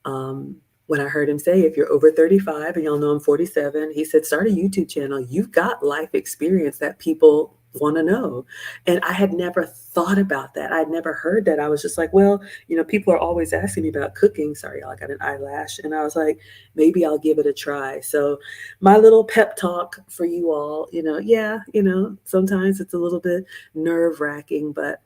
When I heard him say, if you're over 35, and y'all know I'm 47, he said, start a YouTube channel. You've got life experience that people want to know. And I had never thought about that. I'd never heard that. I was just like, well, you know, people are always asking me about cooking. Sorry, y'all, I got an eyelash. And I was like, maybe I'll give it a try. So my little pep talk for you all, you know, yeah, you know, sometimes it's a little bit nerve wracking, but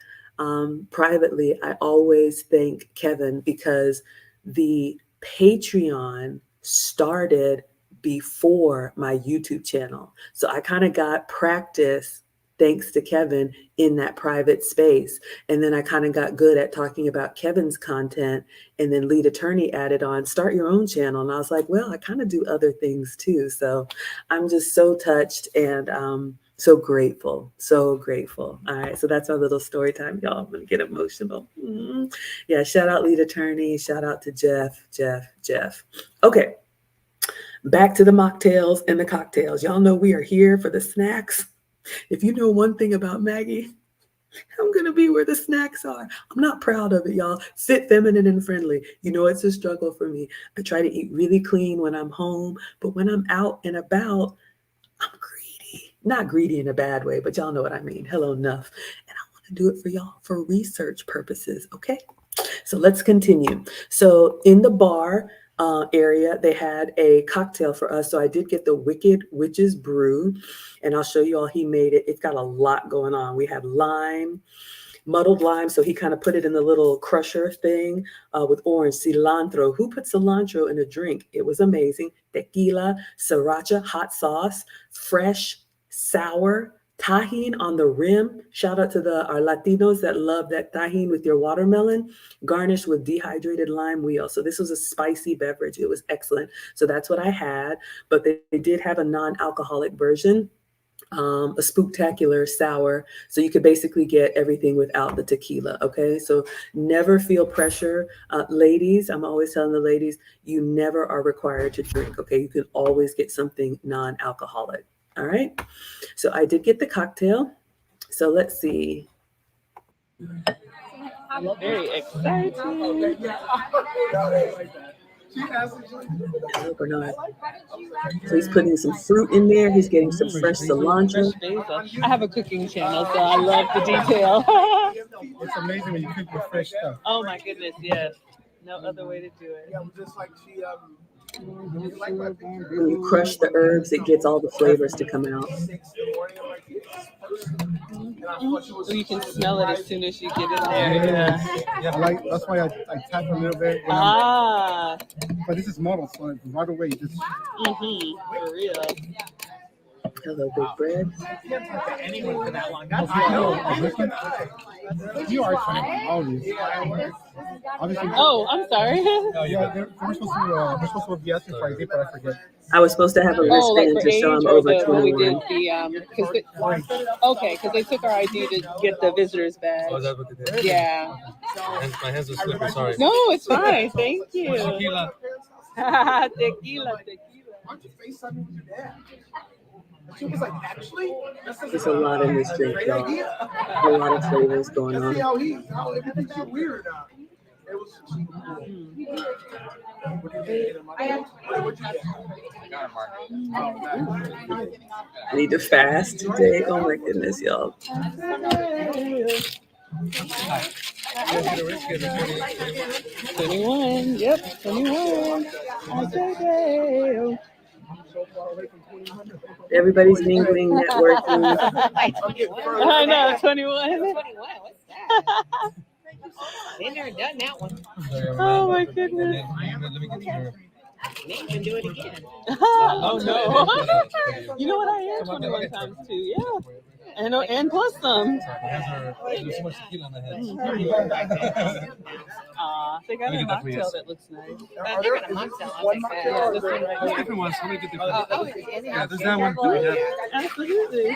privately, I always thank Kevin because the Patreon started before my YouTube channel. So I kind of got practice thanks to Kevin in that private space. And then I kind of got good at talking about Kevin's content. And then Lead Attorney added on, start your own channel. And I was like, well, I kind of do other things too. So I'm just so touched and so grateful, so grateful. All right, so that's our little story time, y'all. I'm gonna get emotional. Yeah, shout out Lead Attorney, shout out to Jeff. Okay, back to the mocktails and the cocktails. Y'all know we are here for the snacks. If you know one thing about Maggie, I'm gonna be where the snacks are. I'm not proud of it, y'all. Sit feminine and friendly. You know it's a struggle for me. I try to eat really clean when I'm home, but when I'm out and about, I'm greedy. Not greedy in a bad way, but y'all know what I mean. Hello, Nuff. And I want to do it for y'all for research purposes, okay? So let's continue. So in the bar area, they had a cocktail for us. So I did get the Wicked Witch's Brew, and I'll show you all he made it. It's got a lot going on. We have lime, muddled lime. So he kind of put it in the little crusher thing with orange, cilantro. Who put cilantro in a drink? It was amazing. Tequila, sriracha, hot sauce, fresh, sour, tahine on the rim. Shout out to our Latinos that love that tahine with your watermelon, garnished with dehydrated lime wheel. So this was a spicy beverage. It was excellent. So that's what I had. But they did have a non-alcoholic version. A spooktacular sour. So you could basically get everything without the tequila. Okay. So never feel pressure. Ladies, I'm always telling the ladies, you never are required to drink. Okay. You can always get something non-alcoholic. All right. So I did get the cocktail. So let's see. Very exciting. Hello, Bernard. So he's putting some fruit in there. He's getting some fresh cilantro. I have a cooking channel, so I love the detail. It's amazing when you cook with fresh stuff. Oh my goodness, yes. No other way to do it. When you crush the herbs, it gets all the flavors to come out. So you can smell it as soon as you get in there. Yeah. That's why I tap a little bit. But this is model, so right away you just. For real. Hello, Big Bread. You are trying all these. Obviously. Oh, I'm sorry. Yeah, we're supposed to be asking for ID, but I forget. I was supposed to have a wristband to show I'm over 21. Because they took our ID to get the visitor's badge. Oh, that's what they did? Yeah. My hands are slippery, sorry. No, it's fine. Thank you. Tequila. Tequila. Aren't you FaceTiming with your dad? She was like, actually, There's a lot in this drink, y'all. A lot of flavors going on. See how everything got weird. It was. I need to fast today. Oh my goodness, y'all. 21. Yep, 21. Everybody's mingling, networking. I know, 21. What's that? They've never done that one. Oh my goodness. Let me get your... They can do it again. Oh no. You know what? I am 21 times too. Yeah. And plus some. There's so much tequila on the head. They got a mocktail that looks nice. They got a mocktail. I'll take that. Yeah, this one right There's here. different ones. Let me get the... Yeah, there's that one. Yeah. Absolutely.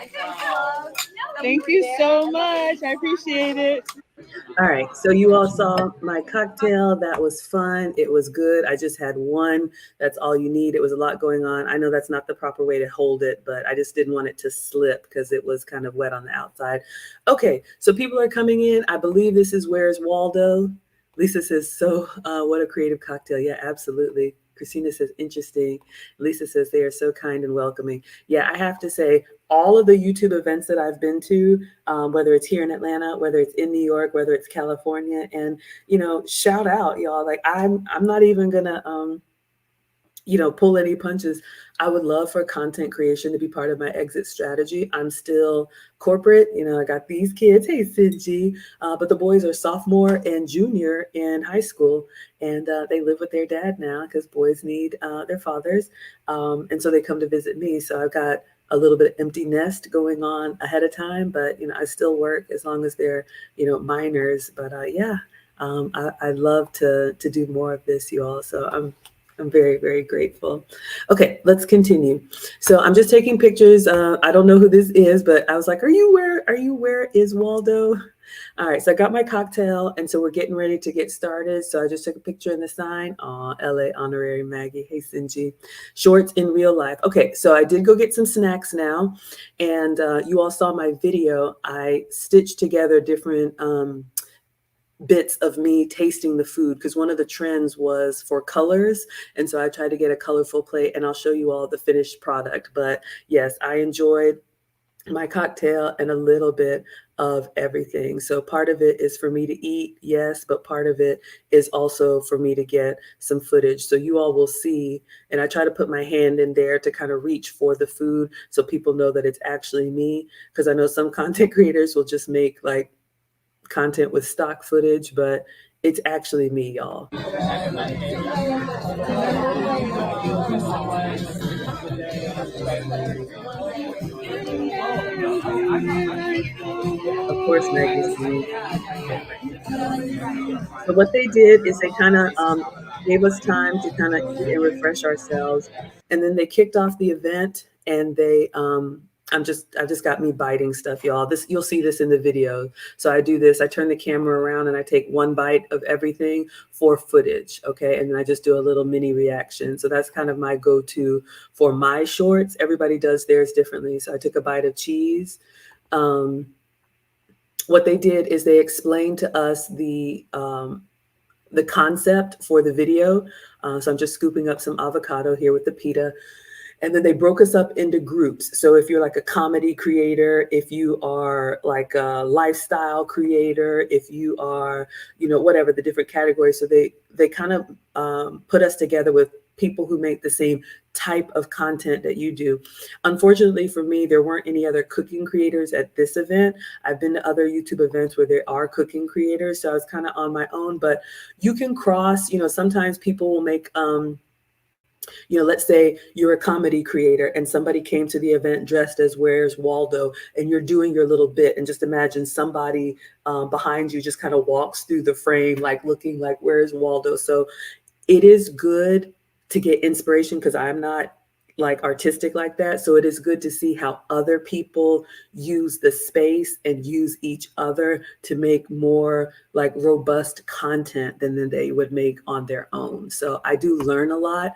Thank you so much. I appreciate it. All right, so you all saw my cocktail. That was fun. It was good. I just had one. That's all you need. It was a lot going on. I know that's not the proper way to hold it, but I just didn't want it to slip because it was kind of wet on the outside. Okay, so people are coming in. I believe this is Where's Waldo? Lisa says, so what a creative cocktail. Yeah, absolutely. Christina says, interesting. Lisa says, they are so kind and welcoming. Yeah, I have to say, all of the YouTube events that I've been to, whether it's here in Atlanta, whether it's in New York, whether it's California, and, you know, shout out, y'all. Like, I'm not even gonna, pull any punches. I would love for content creation to be part of my exit strategy. I'm still corporate. I got these kids. Hey, Sinji. But the boys are sophomore and junior in high school, and they live with their dad now because boys need their fathers. And so they come to visit me. So I've got a little bit of empty nest going on ahead of time, but I still work as long as they're minors. But I'd love to do more of this, you all. So I'm very, very grateful. Okay, let's continue. So I'm just taking pictures. I don't know who this is, but I was like, are you where is Waldo? All right, so I got my cocktail, and so we're getting ready to get started. So I just took a picture in the sign. Aw, LA honorary Maggie. Hey, Sinji. Shorts in real life. Okay, so I did go get some snacks now, and you all saw my video. I stitched together different bits of me tasting the food because one of the trends was for colors, and so I tried to get a colorful plate, and I'll show you all the finished product. But yes, I enjoyed my cocktail and a little bit of everything. So part of it is for me to eat, yes, but part of it is also for me to get some footage. So you all will see, and I try to put my hand in there to kind of reach for the food so people know that it's actually me, because I know some content creators will just make like content with stock footage, but it's actually me, y'all. Of course, Maggie's me. So what they did is they kind of gave us time to kind of eat and refresh ourselves, and then they kicked off the event. And they, I just got me biting stuff, y'all. You'll see this in the video. So I do this. I turn the camera around and I take one bite of everything for footage, okay? And then I just do a little mini reaction. So that's kind of my go-to for my shorts. Everybody does theirs differently. So I took a bite of cheese. What they did is they explained to us the concept for the video. So I'm just scooping up some avocado here with the pita. And then they broke us up into groups. So if you're like a comedy creator, if you are like a lifestyle creator, if you are, whatever the different categories. So they kind of put us together with people who make the same type of content that you do. Unfortunately for me, there weren't any other cooking creators at this event. I've been to other YouTube events where there are cooking creators. So I was kind of on my own, but you can cross, sometimes people will make, let's say you're a comedy creator and somebody came to the event dressed as Where's Waldo, and you're doing your little bit, and just imagine somebody behind you just kind of walks through the frame, like looking like Where's Waldo. So it is good to get inspiration because I'm not like artistic like that. So it is good to see how other people use the space and use each other to make more like robust content than they would make on their own. So I do learn a lot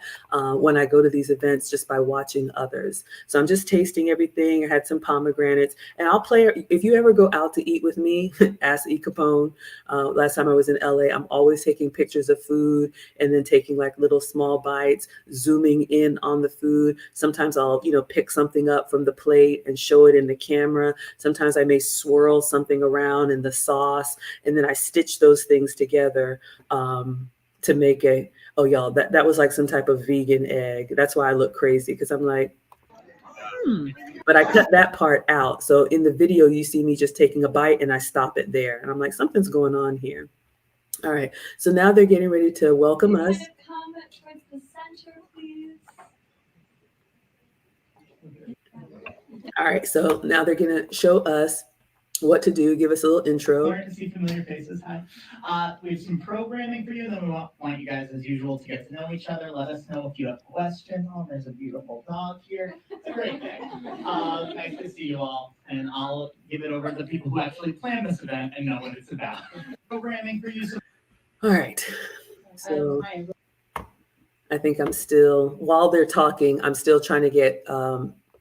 when I go to these events just by watching others. So I'm just tasting everything. I had some pomegranates, and I'll play. If you ever go out to eat with me, ask E. Capone. Last time I was in LA, I'm always taking pictures of food and then taking like little small bites, zooming in on the food. Sometimes I'll, pick something up from the plate and show it in the camera. Sometimes I may swirl something around in the sauce, and then I stitch those things together to make oh, y'all, that was like some type of vegan egg. That's why I look crazy, because I'm like, but I cut that part out. So in the video, you see me just taking a bite and I stop it there. And I'm like, something's going on here. All right. So now they're getting ready to welcome us. Comment towards the center, please. All right. So now they're going to show us what to do. Give us a little intro. Sorry to see familiar faces. Hi. We have some programming for you. Then we want you guys, as usual, to get to know each other. Let us know if you have questions. Oh, there's a beautiful dog here. It's a great day. Nice to see you all. And I'll give it over to the people who actually plan this event and know what it's about. Programming for you. All right. So I think I'm still, while they're talking, I'm still trying to get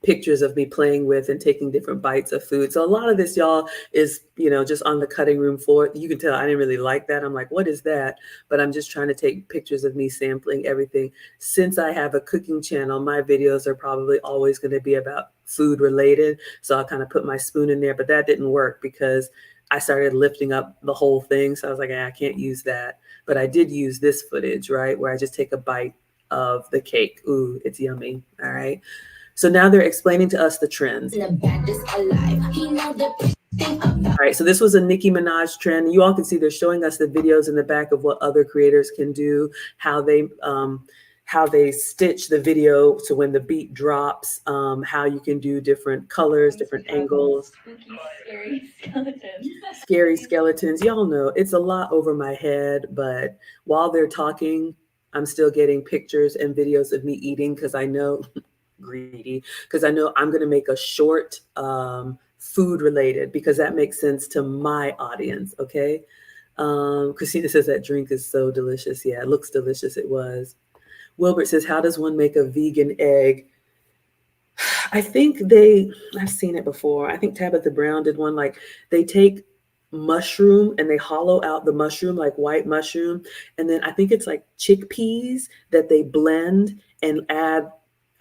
pictures of me playing with and taking different bites of food. So a lot of this, y'all, is, just on the cutting room floor. You can tell I didn't really like that. I'm like, what is that? But I'm just trying to take pictures of me sampling everything. Since I have a cooking channel, my videos are probably always going to be about food related. So I'll kind of put my spoon in there, but that didn't work because I started lifting up the whole thing. So I was like, I can't use that. But I did use this footage, right, where I just take a bite of the cake. Ooh, it's yummy. All right. So now they're explaining to us the trends. All right, so this was a Nicki Minaj trend. You all can see they're showing us the videos in the back of what other creators can do, how they stitch the video so when the beat drops, how you can do different colors, different angles. Spooky, scary skeletons. Scary skeletons. Y'all know it's a lot over my head, but while they're talking, I'm still getting pictures and videos of me eating because I know greedy, because I know I'm going to make a short food related because that makes sense to my audience. Okay. Christina says that drink is so delicious. Yeah, it looks delicious. It was. Wilbert says, how does one make a vegan egg? I think I've seen it before. I think Tabitha Brown did one. Like they take mushroom and they hollow out the mushroom, like white mushroom. And then I think it's like chickpeas that they blend and add,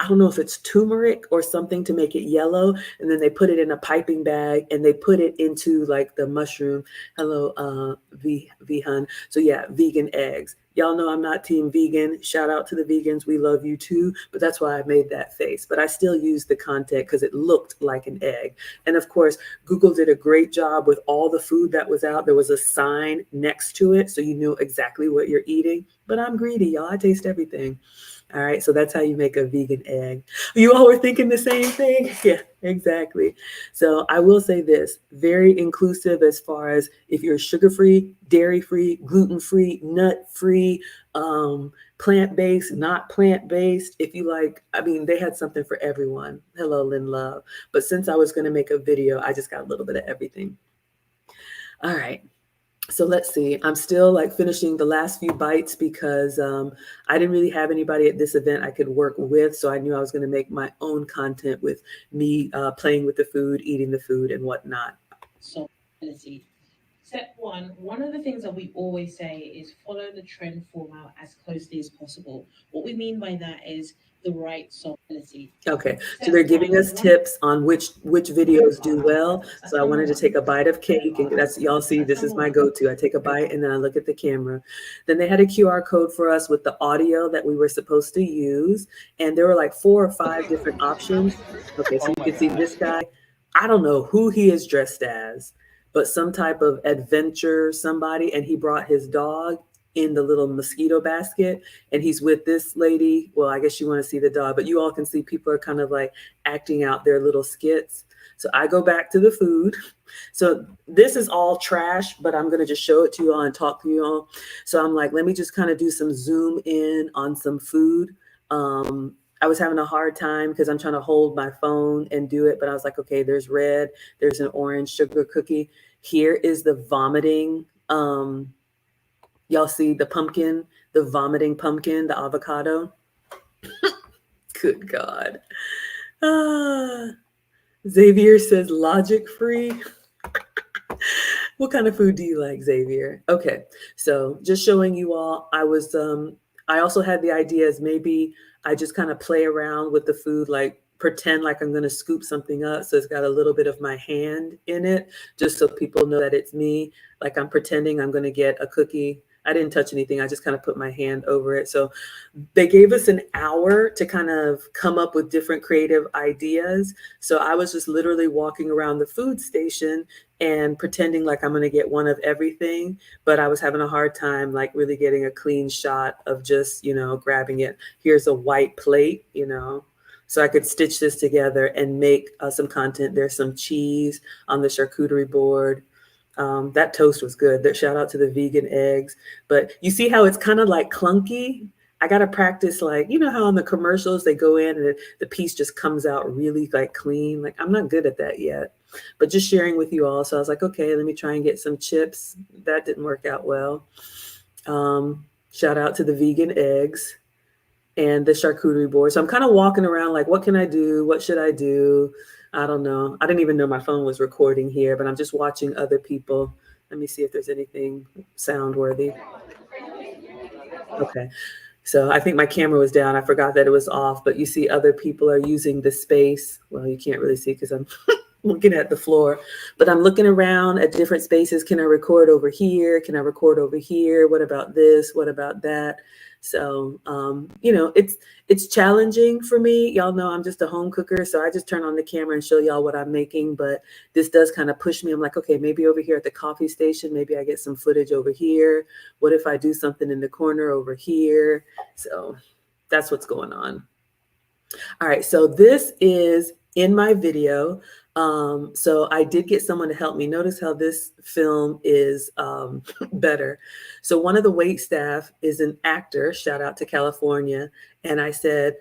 I don't know if it's turmeric or something to make it yellow. And then they put it in a piping bag and they put it into like the mushroom. Hello, V-Hun. So yeah, vegan eggs. Y'all know I'm not team vegan. Shout out to the vegans. We love you too. But that's why I made that face. But I still used the content because it looked like an egg. And of course, Google did a great job with all the food that was out. There was a sign next to it so you knew exactly what you're eating. But I'm greedy, y'all. I taste everything. All right, so that's how you make a vegan egg. You all were thinking the same thing? Yeah, exactly. So I will say this, very inclusive as far as if you're sugar-free, dairy-free, gluten-free, nut-free, plant-based, not plant-based. If you like, I mean, they had something for everyone. Hello, Lynn Love. But since I was gonna make a video, I just got a little bit of everything. All right. So let's see, I'm still like finishing the last few bites because I didn't really have anybody at this event I could work with. So I knew I was going to make my own content with me playing with the food, eating the food and whatnot. So, step one of the things that we always say is follow the trend format as closely as possible. What we mean by that is the right solubility. Okay, so they're giving us tips on which videos do well. So I wanted to take a bite of cake, and that's, y'all see, this is my go-to. I take a bite and then I look at the camera. Then they had a QR code for us with the audio that we were supposed to use, and there were like 4 or 5 different options. Okay, so you can see this guy. I don't know who he is dressed as, but some type of adventure somebody, and he brought his dog in the little mosquito basket, and he's with this lady. Well, I guess you want to see the dog, but you all can see people are kind of like acting out their little skits. So I go back to the food. So this is all trash, but I'm going to just show it to you all and talk to you all. So I'm like, let me just kind of do some zoom in on some food. I was having a hard time because I'm trying to hold my phone and do it, but I was like, okay, there's red, there's an orange sugar cookie. Here is the vomiting. Y'all see the pumpkin, the vomiting pumpkin, the avocado. Good God. Xavier says logic free. What kind of food do you like, Xavier? Okay, so just showing you all, I also had the ideas, maybe I just kind of play around with the food, like pretend like I'm gonna scoop something up. So it's got a little bit of my hand in it, just so people know that it's me. Like I'm pretending I'm gonna get a cookie. I didn't touch anything. I just kind of put my hand over it. So they gave us an hour to kind of come up with different creative ideas. So I was just literally walking around the food station and pretending like I'm going to get one of everything. But I was having a hard time, like really getting a clean shot of just, you know, grabbing it. Here's a white plate, you know, so I could stitch this together and make some content. There's some cheese on the charcuterie board. That toast was good. Shout out to the vegan eggs. But you see how it's kind of like clunky? I got to practice, like, you know how on the commercials they go in and the piece just comes out really like clean. Like I'm not good at that yet, but just sharing with you all. So I was like, okay, let me try and get some chips. That didn't work out well. Shout out to the vegan eggs and the charcuterie board. So I'm kind of walking around like, what can I do? What should I do? I don't know. I didn't even know my phone was recording here, but I'm just watching other people. Let me see if there's anything sound worthy. Okay. So I think my camera was down. I forgot that it was off, but you see other people are using the space. Well, you can't really see because I'm looking at the floor, but I'm looking around at different spaces. Can I record over here? Can I record over here? What about this? What about that? So, you know, it's challenging for me. Y'all know I'm just a home cooker, so I just turn on the camera and show y'all what I'm making. But this does kind of push me. I'm like, okay, maybe over here at the coffee station, maybe I get some footage over here. What if I do something in the corner over here? So that's what's going on. All right, so this is in my video. So I did get someone to help me. Notice how this film is better. So one of the wait staff is an actor, shout out to California. And I said,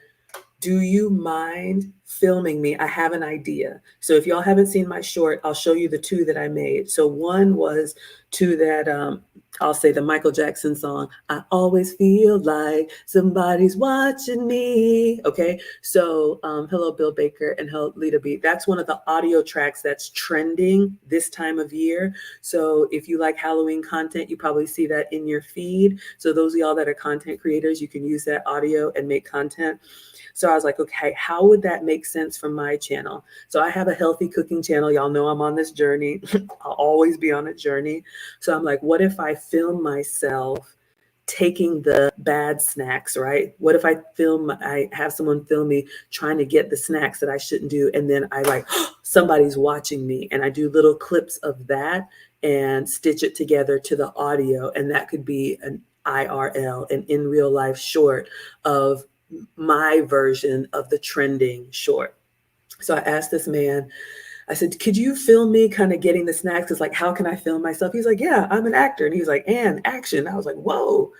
do you mind filming me? I have an idea. So if y'all haven't seen my short, I'll show you the two that I made. So one was to that, I'll say the Michael Jackson song, I always feel like somebody's watching me. Okay, so hello, Bill Baker, and hello, Lita B. That's one of the audio tracks that's trending this time of year. So if you like Halloween content, you probably see that in your feed. So those of y'all that are content creators, you can use that audio and make content. So I was like, okay, how would that make sense for my channel? So I have a healthy cooking channel. Y'all know I'm on this journey. I'll always be on a journey. So I'm like, what if I film myself taking the bad snacks, right? What if I have someone film me trying to get the snacks that I shouldn't do. And then I like, somebody's watching me, and I do little clips of that and stitch it together to the audio. And that could be an IRL, an in real life short of my version of the trending short. So I asked this man, I said, could you film me kind of getting the snacks? It's like, how can I film myself? He's like, yeah, I'm an actor. And he's like, and action. I was like, whoa.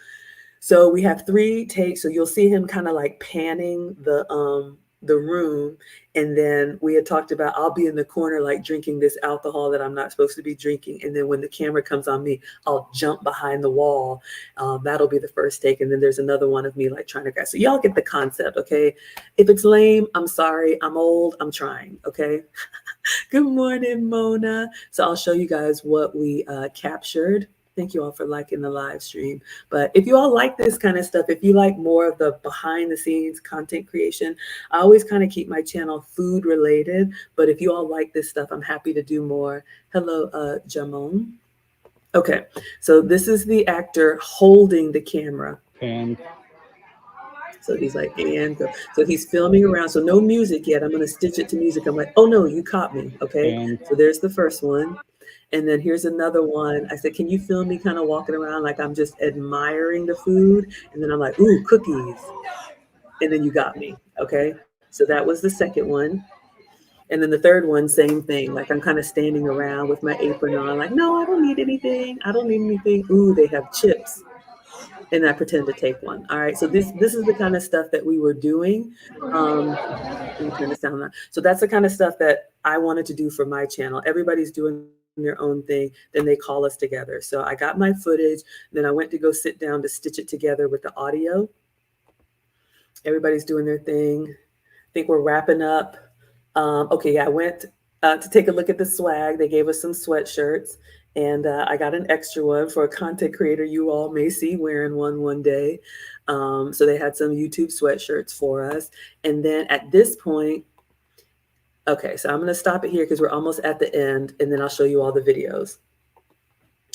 So we have 3 takes. So you'll see him kind of like panning the room. And then we had talked about, I'll be in the corner, like drinking this alcohol that I'm not supposed to be drinking. And then when the camera comes on me, I'll jump behind the wall. That'll be the first take. And then there's another one of me like trying to grab. So y'all get the concept, okay? If it's lame, I'm sorry. I'm old. I'm trying, okay? Good morning, Mona. So I'll show you guys what we captured. Thank you all for liking the live stream. But if you all like this kind of stuff, if you like more of the behind the scenes content creation, I always kind of keep my channel food related. But if you all like this stuff, I'm happy to do more. Hello, Jamon. Okay, so this is the actor holding the camera. And so he's like, and go. So he's filming around. So no music yet. I'm going to stitch it to music. I'm like, oh no, you caught me. Okay. And so there's the first one. And then here's another one. I said, can you film me kind of walking around like I'm just admiring the food? And then I'm like, ooh, cookies. And then you got me. Okay. So that was the second one. And then the third one, same thing. Like I'm kind of standing around with my apron on, like, no, I don't need anything. I don't need anything. Ooh, they have chips. And I pretend to take one. All right. So this is the kind of stuff that we were doing. Let me turn this down now. So that's the kind of stuff that I wanted to do for my channel. Everybody's doing their own thing. Then they call us together. So I got my footage. Then I went to go sit down to stitch it together with the audio. Everybody's doing their thing. I think we're wrapping up. Okay, yeah, I went to take a look at the swag. They gave us some sweatshirts. And I got an extra one for a content creator you all may see wearing one day. So they had some YouTube sweatshirts for us. And then at this point, okay, so I'm going to stop it here because we're almost at the end. And then I'll show you all the videos.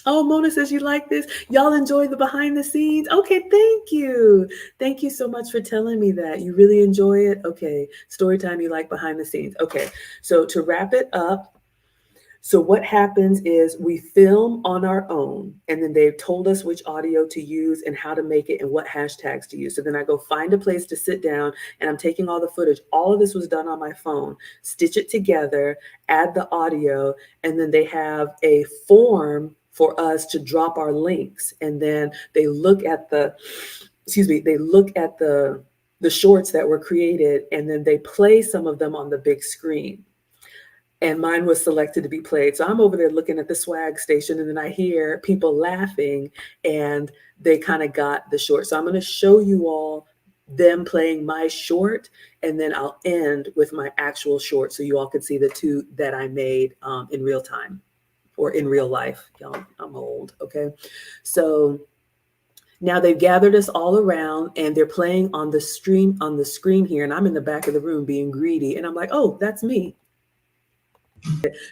Oh, Mona says you like this. Y'all enjoy the behind the scenes. Okay, thank you. Thank you so much for telling me that. You really enjoy it? Okay, story time, you like behind the scenes. Okay, so to wrap it up, so what happens is we film on our own, and then they've told us which audio to use and how to make it and what hashtags to use. So then I go find a place to sit down, and I'm taking all the footage. All of this was done on my phone. Stitch it together, add the audio, and then they have a form for us to drop our links. And then they look at the, they look at the shorts that were created, and then they play some of them on the big screen. And mine was selected to be played. So I'm over there looking at the swag station, and then I hear people laughing, and they kind of got the short. So I'm going to show you all them playing my short, and then I'll end with my actual short so you all can see the two that I made in real time or in real life. Y'all, I'm old, okay? So now they've gathered us all around, and they're playing on the screen here, and I'm in the back of the room being greedy, and I'm like, oh, that's me.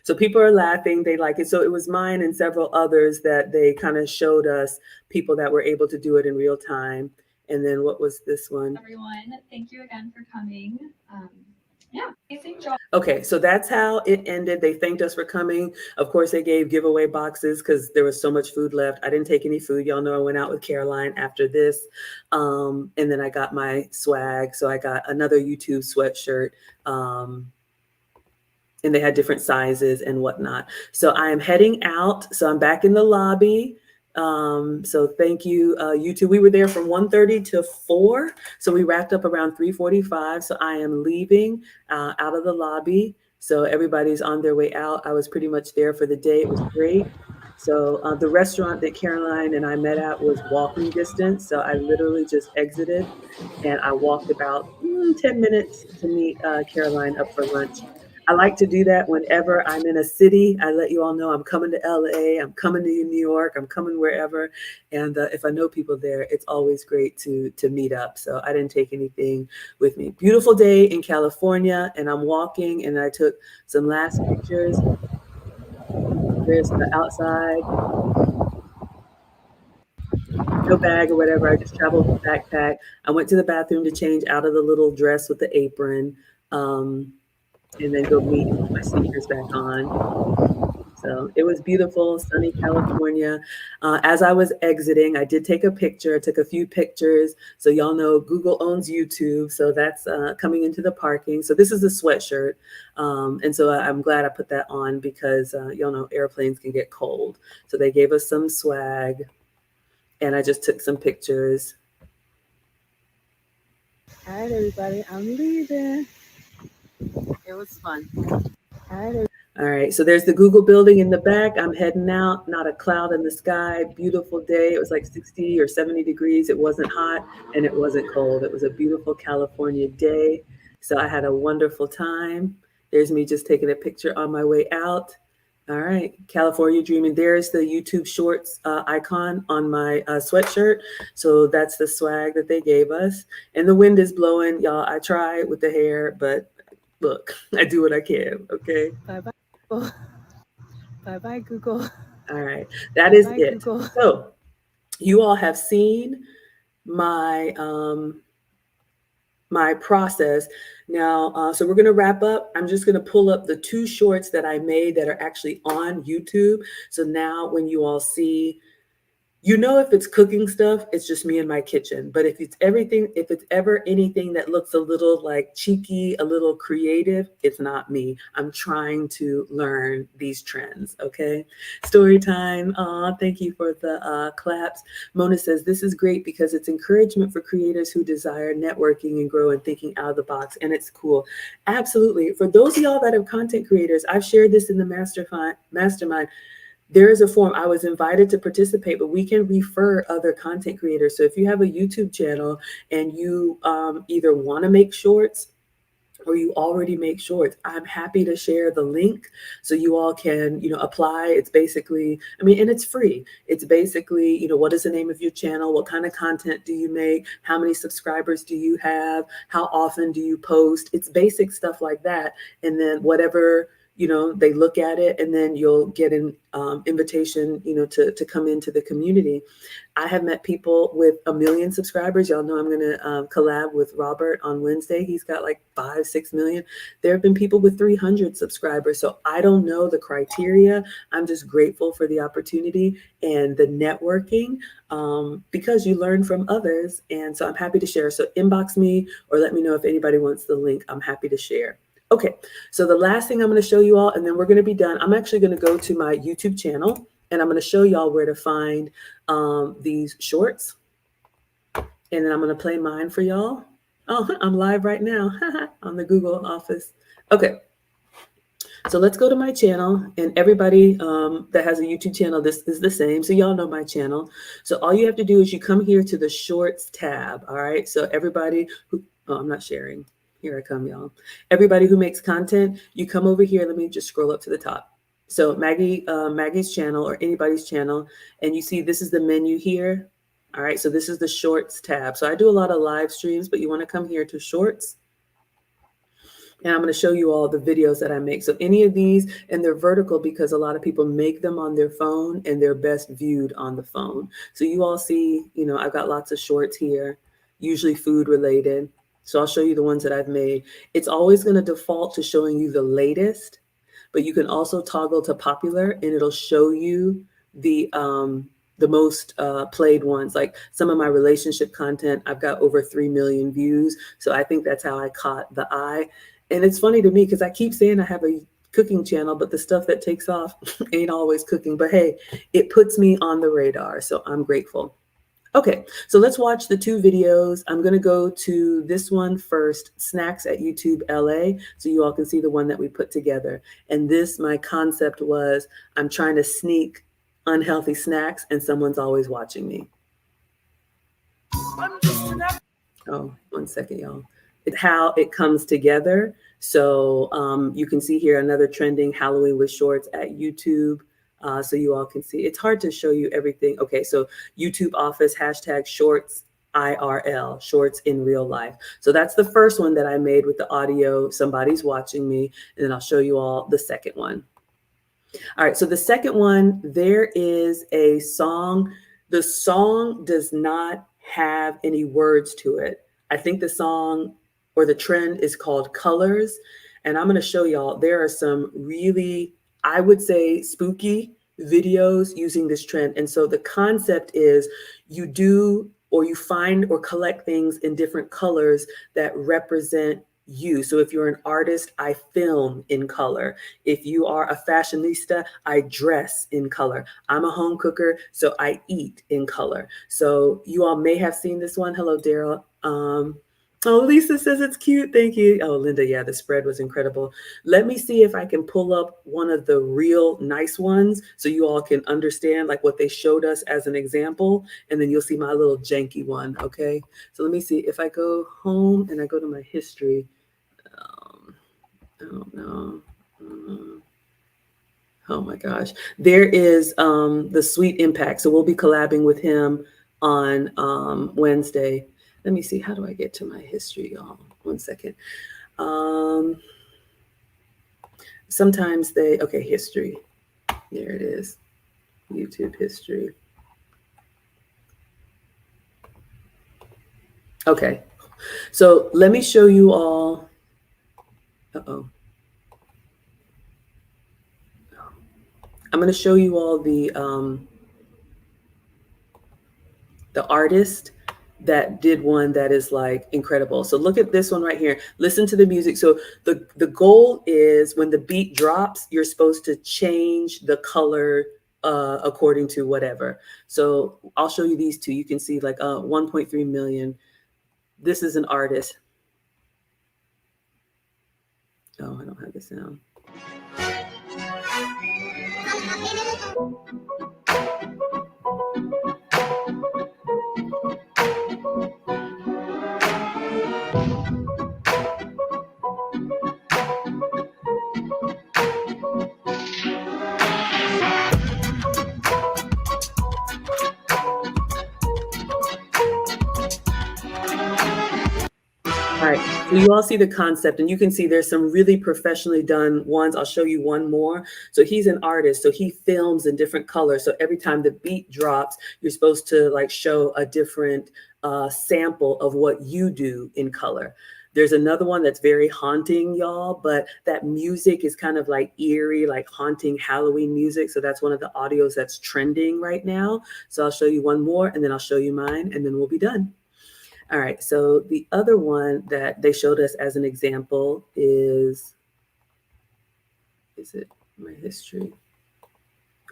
So people are laughing, they like it. So it was mine and several others that they kind of showed us people that were able to do it in real time. And then what was this one? Everyone, thank you again for coming. Yeah, amazing job. Okay, so that's how it ended. They thanked us for coming. Of course, they gave giveaway boxes because there was so much food left. I didn't take any food. Y'all know I went out with Caroline after this. And then I got my swag. So I got another YouTube sweatshirt. And they had different sizes and whatnot. So I am heading out. So I'm back in the lobby. So thank you, you two. We were there from 1:30 to 4. So we wrapped up around 3:45. So I am leaving out of the lobby. So everybody's on their way out. I was pretty much there for the day. It was great. So the restaurant that Caroline and I met at was walking distance. So I literally just exited and I walked about 10 minutes to meet Caroline up for lunch. I like to do that whenever I'm in a city. I let you all know I'm coming to LA, I'm coming to New York, I'm coming wherever. And if I know people there, it's always great to meet up. So I didn't take anything with me. Beautiful day in California, and I'm walking, and I took some last pictures. There's the outside. No bag or whatever. I just traveled with a backpack. I went to the bathroom to change out of the little dress with the apron. And then go meet and put my sneakers back on. So it was beautiful, sunny California. As I was exiting, I did take a picture. I took a few pictures. So y'all know Google owns YouTube. So that's coming into the parking. So this is a sweatshirt. And so I'm glad I put that on because y'all know airplanes can get cold. So they gave us some swag. And I just took some pictures. All right, everybody, I'm leaving. It was fun. All right, so there's the Google building in the back. I'm heading out, not a cloud in the sky, beautiful day. It was like 60 or 70 degrees. It wasn't hot and it wasn't cold. It was a beautiful California day. So I had a wonderful time. There's me just taking a picture on my way out. All right, California dreaming. There's the YouTube Shorts icon on my sweatshirt. So that's the swag that they gave us. And the wind is blowing, y'all. I tried with the hair, but look, I do what I can, okay? Bye-bye. Bye-bye, Google. All right, that is Bye-bye, it. Google. So you all have seen my my process. Now, so we're going to wrap up. I'm just going to pull up the 2 shorts that I made that are actually on YouTube. So now when you all see, you know, if it's cooking stuff, it's just me in my kitchen. But if it's ever anything that looks a little like cheeky, a little creative, it's not me. I'm trying to learn these trends. Okay. Story time. Thank you for the claps. Mona says, this is great because it's encouragement for creators who desire networking and grow and thinking out of the box. And it's cool. Absolutely. For those of y'all that are content creators, I've shared this in the mastermind. There is a form. I was invited to participate, but we can refer other content creators. So if you have a YouTube channel and you either want to make shorts or you already make shorts, I'm happy to share the link so you all can, you know, apply. It's basically, I mean, and it's free. It's basically, you know, what is the name of your channel? What kind of content do you make? How many subscribers do you have? How often do you post? It's basic stuff like that. And then whatever, you know, they look at it and then you'll get an invitation, you know, to come into the community. I have met people with 1 million subscribers. Y'all know I'm going to collab with Robert on Wednesday. He's got like 5-6 million. There have been people with 300 subscribers. So I don't know the criteria. I'm just grateful for the opportunity and the networking because you learn from others. And so I'm happy to share. So inbox me or let me know if anybody wants the link. I'm happy to share. Okay, so the last thing I'm going to show you all, and then we're going to be done. I'm actually going to go to my YouTube channel, and I'm going to show y'all where to find these shorts. And then I'm going to play mine for y'all. Oh, I'm live right now on the Google office. Okay, so let's go to my channel. And everybody that has a YouTube channel, this is the same. So y'all know my channel. So all you have to do is you come here to the Shorts tab. All right, so everybody who, oh, I'm not sharing. Here I come, y'all. Everybody who makes content, you come over here. Let me just scroll up to the top. So Maggie's channel or anybody's channel, and you see this is the menu here. All right, so this is the Shorts tab. So I do a lot of live streams, but you want to come here to Shorts. And I'm going to show you all the videos that I make. So any of these, and they're vertical because a lot of people make them on their phone and they're best viewed on the phone. So you all see, you know, I've got lots of shorts here, usually food related. So I'll show you the ones that I've made. It's always going to default to showing you the latest, but you can also toggle to popular and it'll show you the most played ones. Like some of my relationship content, I've got over 3 million views. So I think that's how I caught the eye. And it's funny to me because I keep saying I have a cooking channel, but the stuff that takes off ain't always cooking. But hey, it puts me on the radar. So I'm grateful. Okay, so let's watch the two videos. I'm going to go to this one first, Snacks at YouTube LA, so you all can see the one that we put together. And this, my concept was, I'm trying to sneak unhealthy snacks and someone's always watching me. Oh, 1 second, y'all. It's how it comes together. So you can see here another trending Halloween with shorts at YouTube. So you all can see. It's hard to show you everything. Okay, so YouTube office hashtag shorts IRL, shorts in real life. So that's the first one that I made with the audio. Somebody's watching me, and then I'll show you all the second one. All right, so the second one, there is a song. The song does not have any words to it. I think the song or the trend is called Colors. And I'm going to show y'all, there are some really, I would say, spooky videos using this trend. And so the concept is you do or you find or collect things in different colors that represent you. So if you're an artist, I film in color. If you are a fashionista, I dress in color. I'm a home cooker, so I eat in color. So you all may have seen this one. Hello, Daryl. Oh, Lisa says it's cute. Thank you. Oh, Linda, yeah, the spread was incredible. Let me see if I can pull up one of the real nice ones so you all can understand like what they showed us as an example. And then you'll see my little janky one, okay? So let me see if I go home and I go to my history. I don't know. Oh my gosh. There is the Sweet Impact. So we'll be collabing with him on Wednesday. Let me see. How do I get to my history, y'all? 1 second. Sometimes okay, history. There it is. YouTube history. Okay. So let me show you all. Uh-oh. I'm going to show you all the artist that did one that is like incredible. So look at this one right here. Listen to the music. So the goal is when the beat drops, you're supposed to change the color according to whatever. So I'll show you these two. You can see like 1.3 million. This is an artist. Oh, I don't have the sound. All right, so you all see the concept and you can see there's some really professionally done ones. I'll show you one more. So he's an artist, so he films in different colors. So every time the beat drops, you're supposed to like show a different sample of what you do in color. There's another one that's very haunting, y'all, but that music is kind of like eerie, like haunting Halloween music. So that's one of the audios that's trending right now. So I'll show you one more and then I'll show you mine and then we'll be done. All right, so the other one that they showed us as an example is it my history?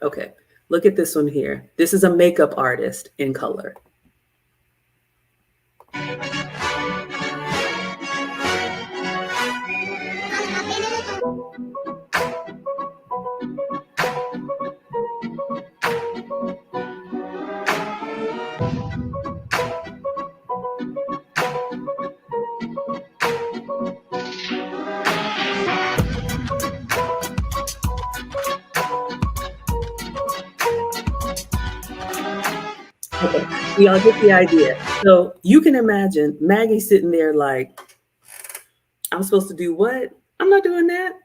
Okay, look at this one here. This is a makeup artist in color. Okay, y'all get the idea. So you can imagine Maggie sitting there like, I I'm supposed to do what? I'm not doing that.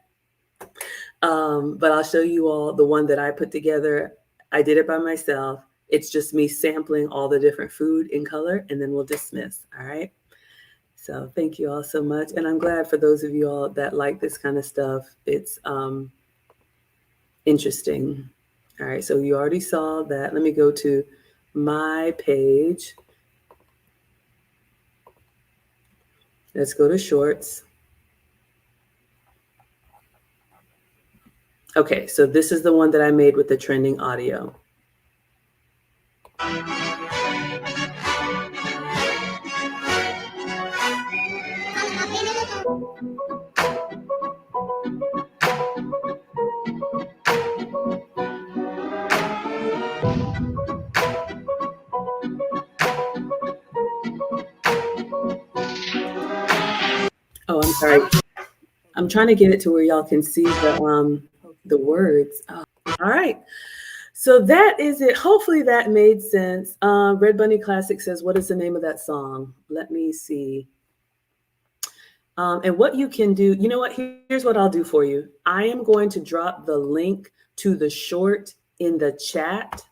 But I'll show you all the one that I put together. I did it by myself. It's just me sampling all the different food in color, and then we'll dismiss. All right. So thank you all so much. And I'm glad for those of you all that like this kind of stuff. It's interesting. All right. So you already saw that. Let me go to my page. Let's go to shorts. Okay, so this is the one that I made with the trending audio. Oh, I'm sorry. I'm trying to get it to where y'all can see the words. Oh, all right. So that is it. Hopefully that made sense. Red Bunny Classic says, what is the name of that song? Let me see. And what you can do, you know what? Here's what I'll do for you. I am going to drop the link to the short in the chat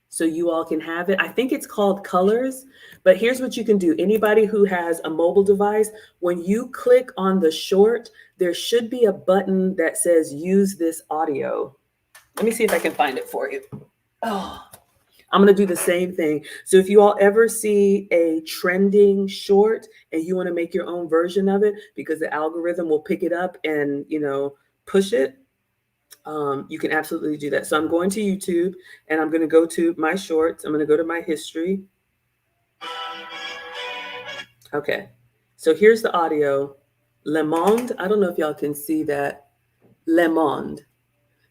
so you all can have it. I think it's called Colors, but here's what you can do. Anybody who has a mobile device, when you click on the short, there should be a button that says use this audio. Let me see if I can find it for you. Oh, I'm going to do the same thing. So if you all ever see a trending short and you want to make your own version of it because the algorithm will pick it up and, you know, push it, you can absolutely do that. So I'm going to YouTube and I'm going to go to my shorts. I'm going to go to my history. Okay. So here's the audio. Le Monde. I don't know if y'all can see that. Le Monde.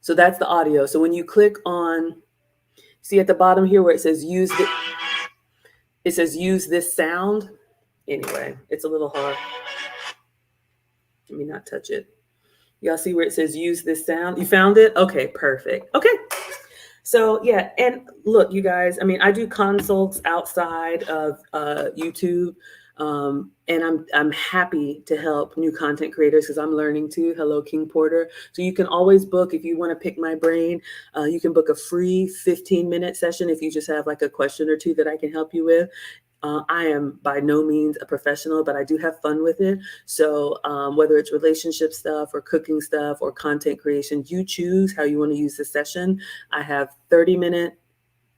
So that's the audio. So when you click on, see at the bottom here where it says use the, it says use this sound. Anyway, it's a little hard. Let me not touch it. Y'all see where it says use this sound? You found it? Okay, perfect. Okay. So yeah, and look, you guys, I mean, I do consults outside of YouTube. And I'm happy to help new content creators because I'm learning too. Hello, King Porter. So you can always book if you want to pick my brain. You can book a free 15-minute session if you just have like a question or two that I can help you with. I am by no means a professional, but I do have fun with it. So whether it's relationship stuff or cooking stuff or content creation, you choose how you want to use the session. I have 30-minute,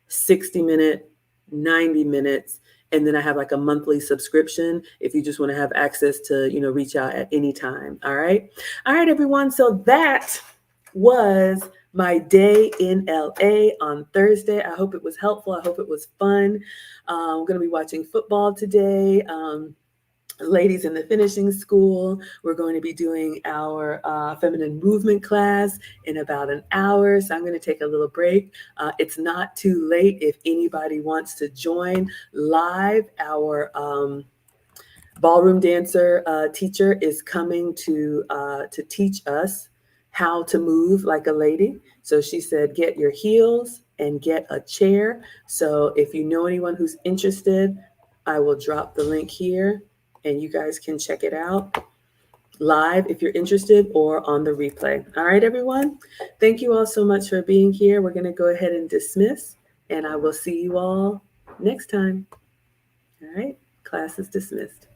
60-minute, 90 minutes. And then I have like a monthly subscription if you just want to have access to, you know, reach out at any time. All right. All right, everyone. So that was my day in LA on Thursday. I hope it was helpful. I hope it was fun. I'm going to be watching football today. Ladies in the finishing school, we're going to be doing our feminine movement class in about an hour. So I'm going to take a little break. It's not too late if anybody wants to join live. Our ballroom dancer teacher is coming to teach us how to move like a lady. So she said, get your heels and get a chair. So if you know anyone who's interested, I will drop the link here and you guys can check it out live if you're interested or on the replay. All right, everyone. Thank you all so much for being here. We're going to go ahead and dismiss, and I will see you all next time. All right, class is dismissed.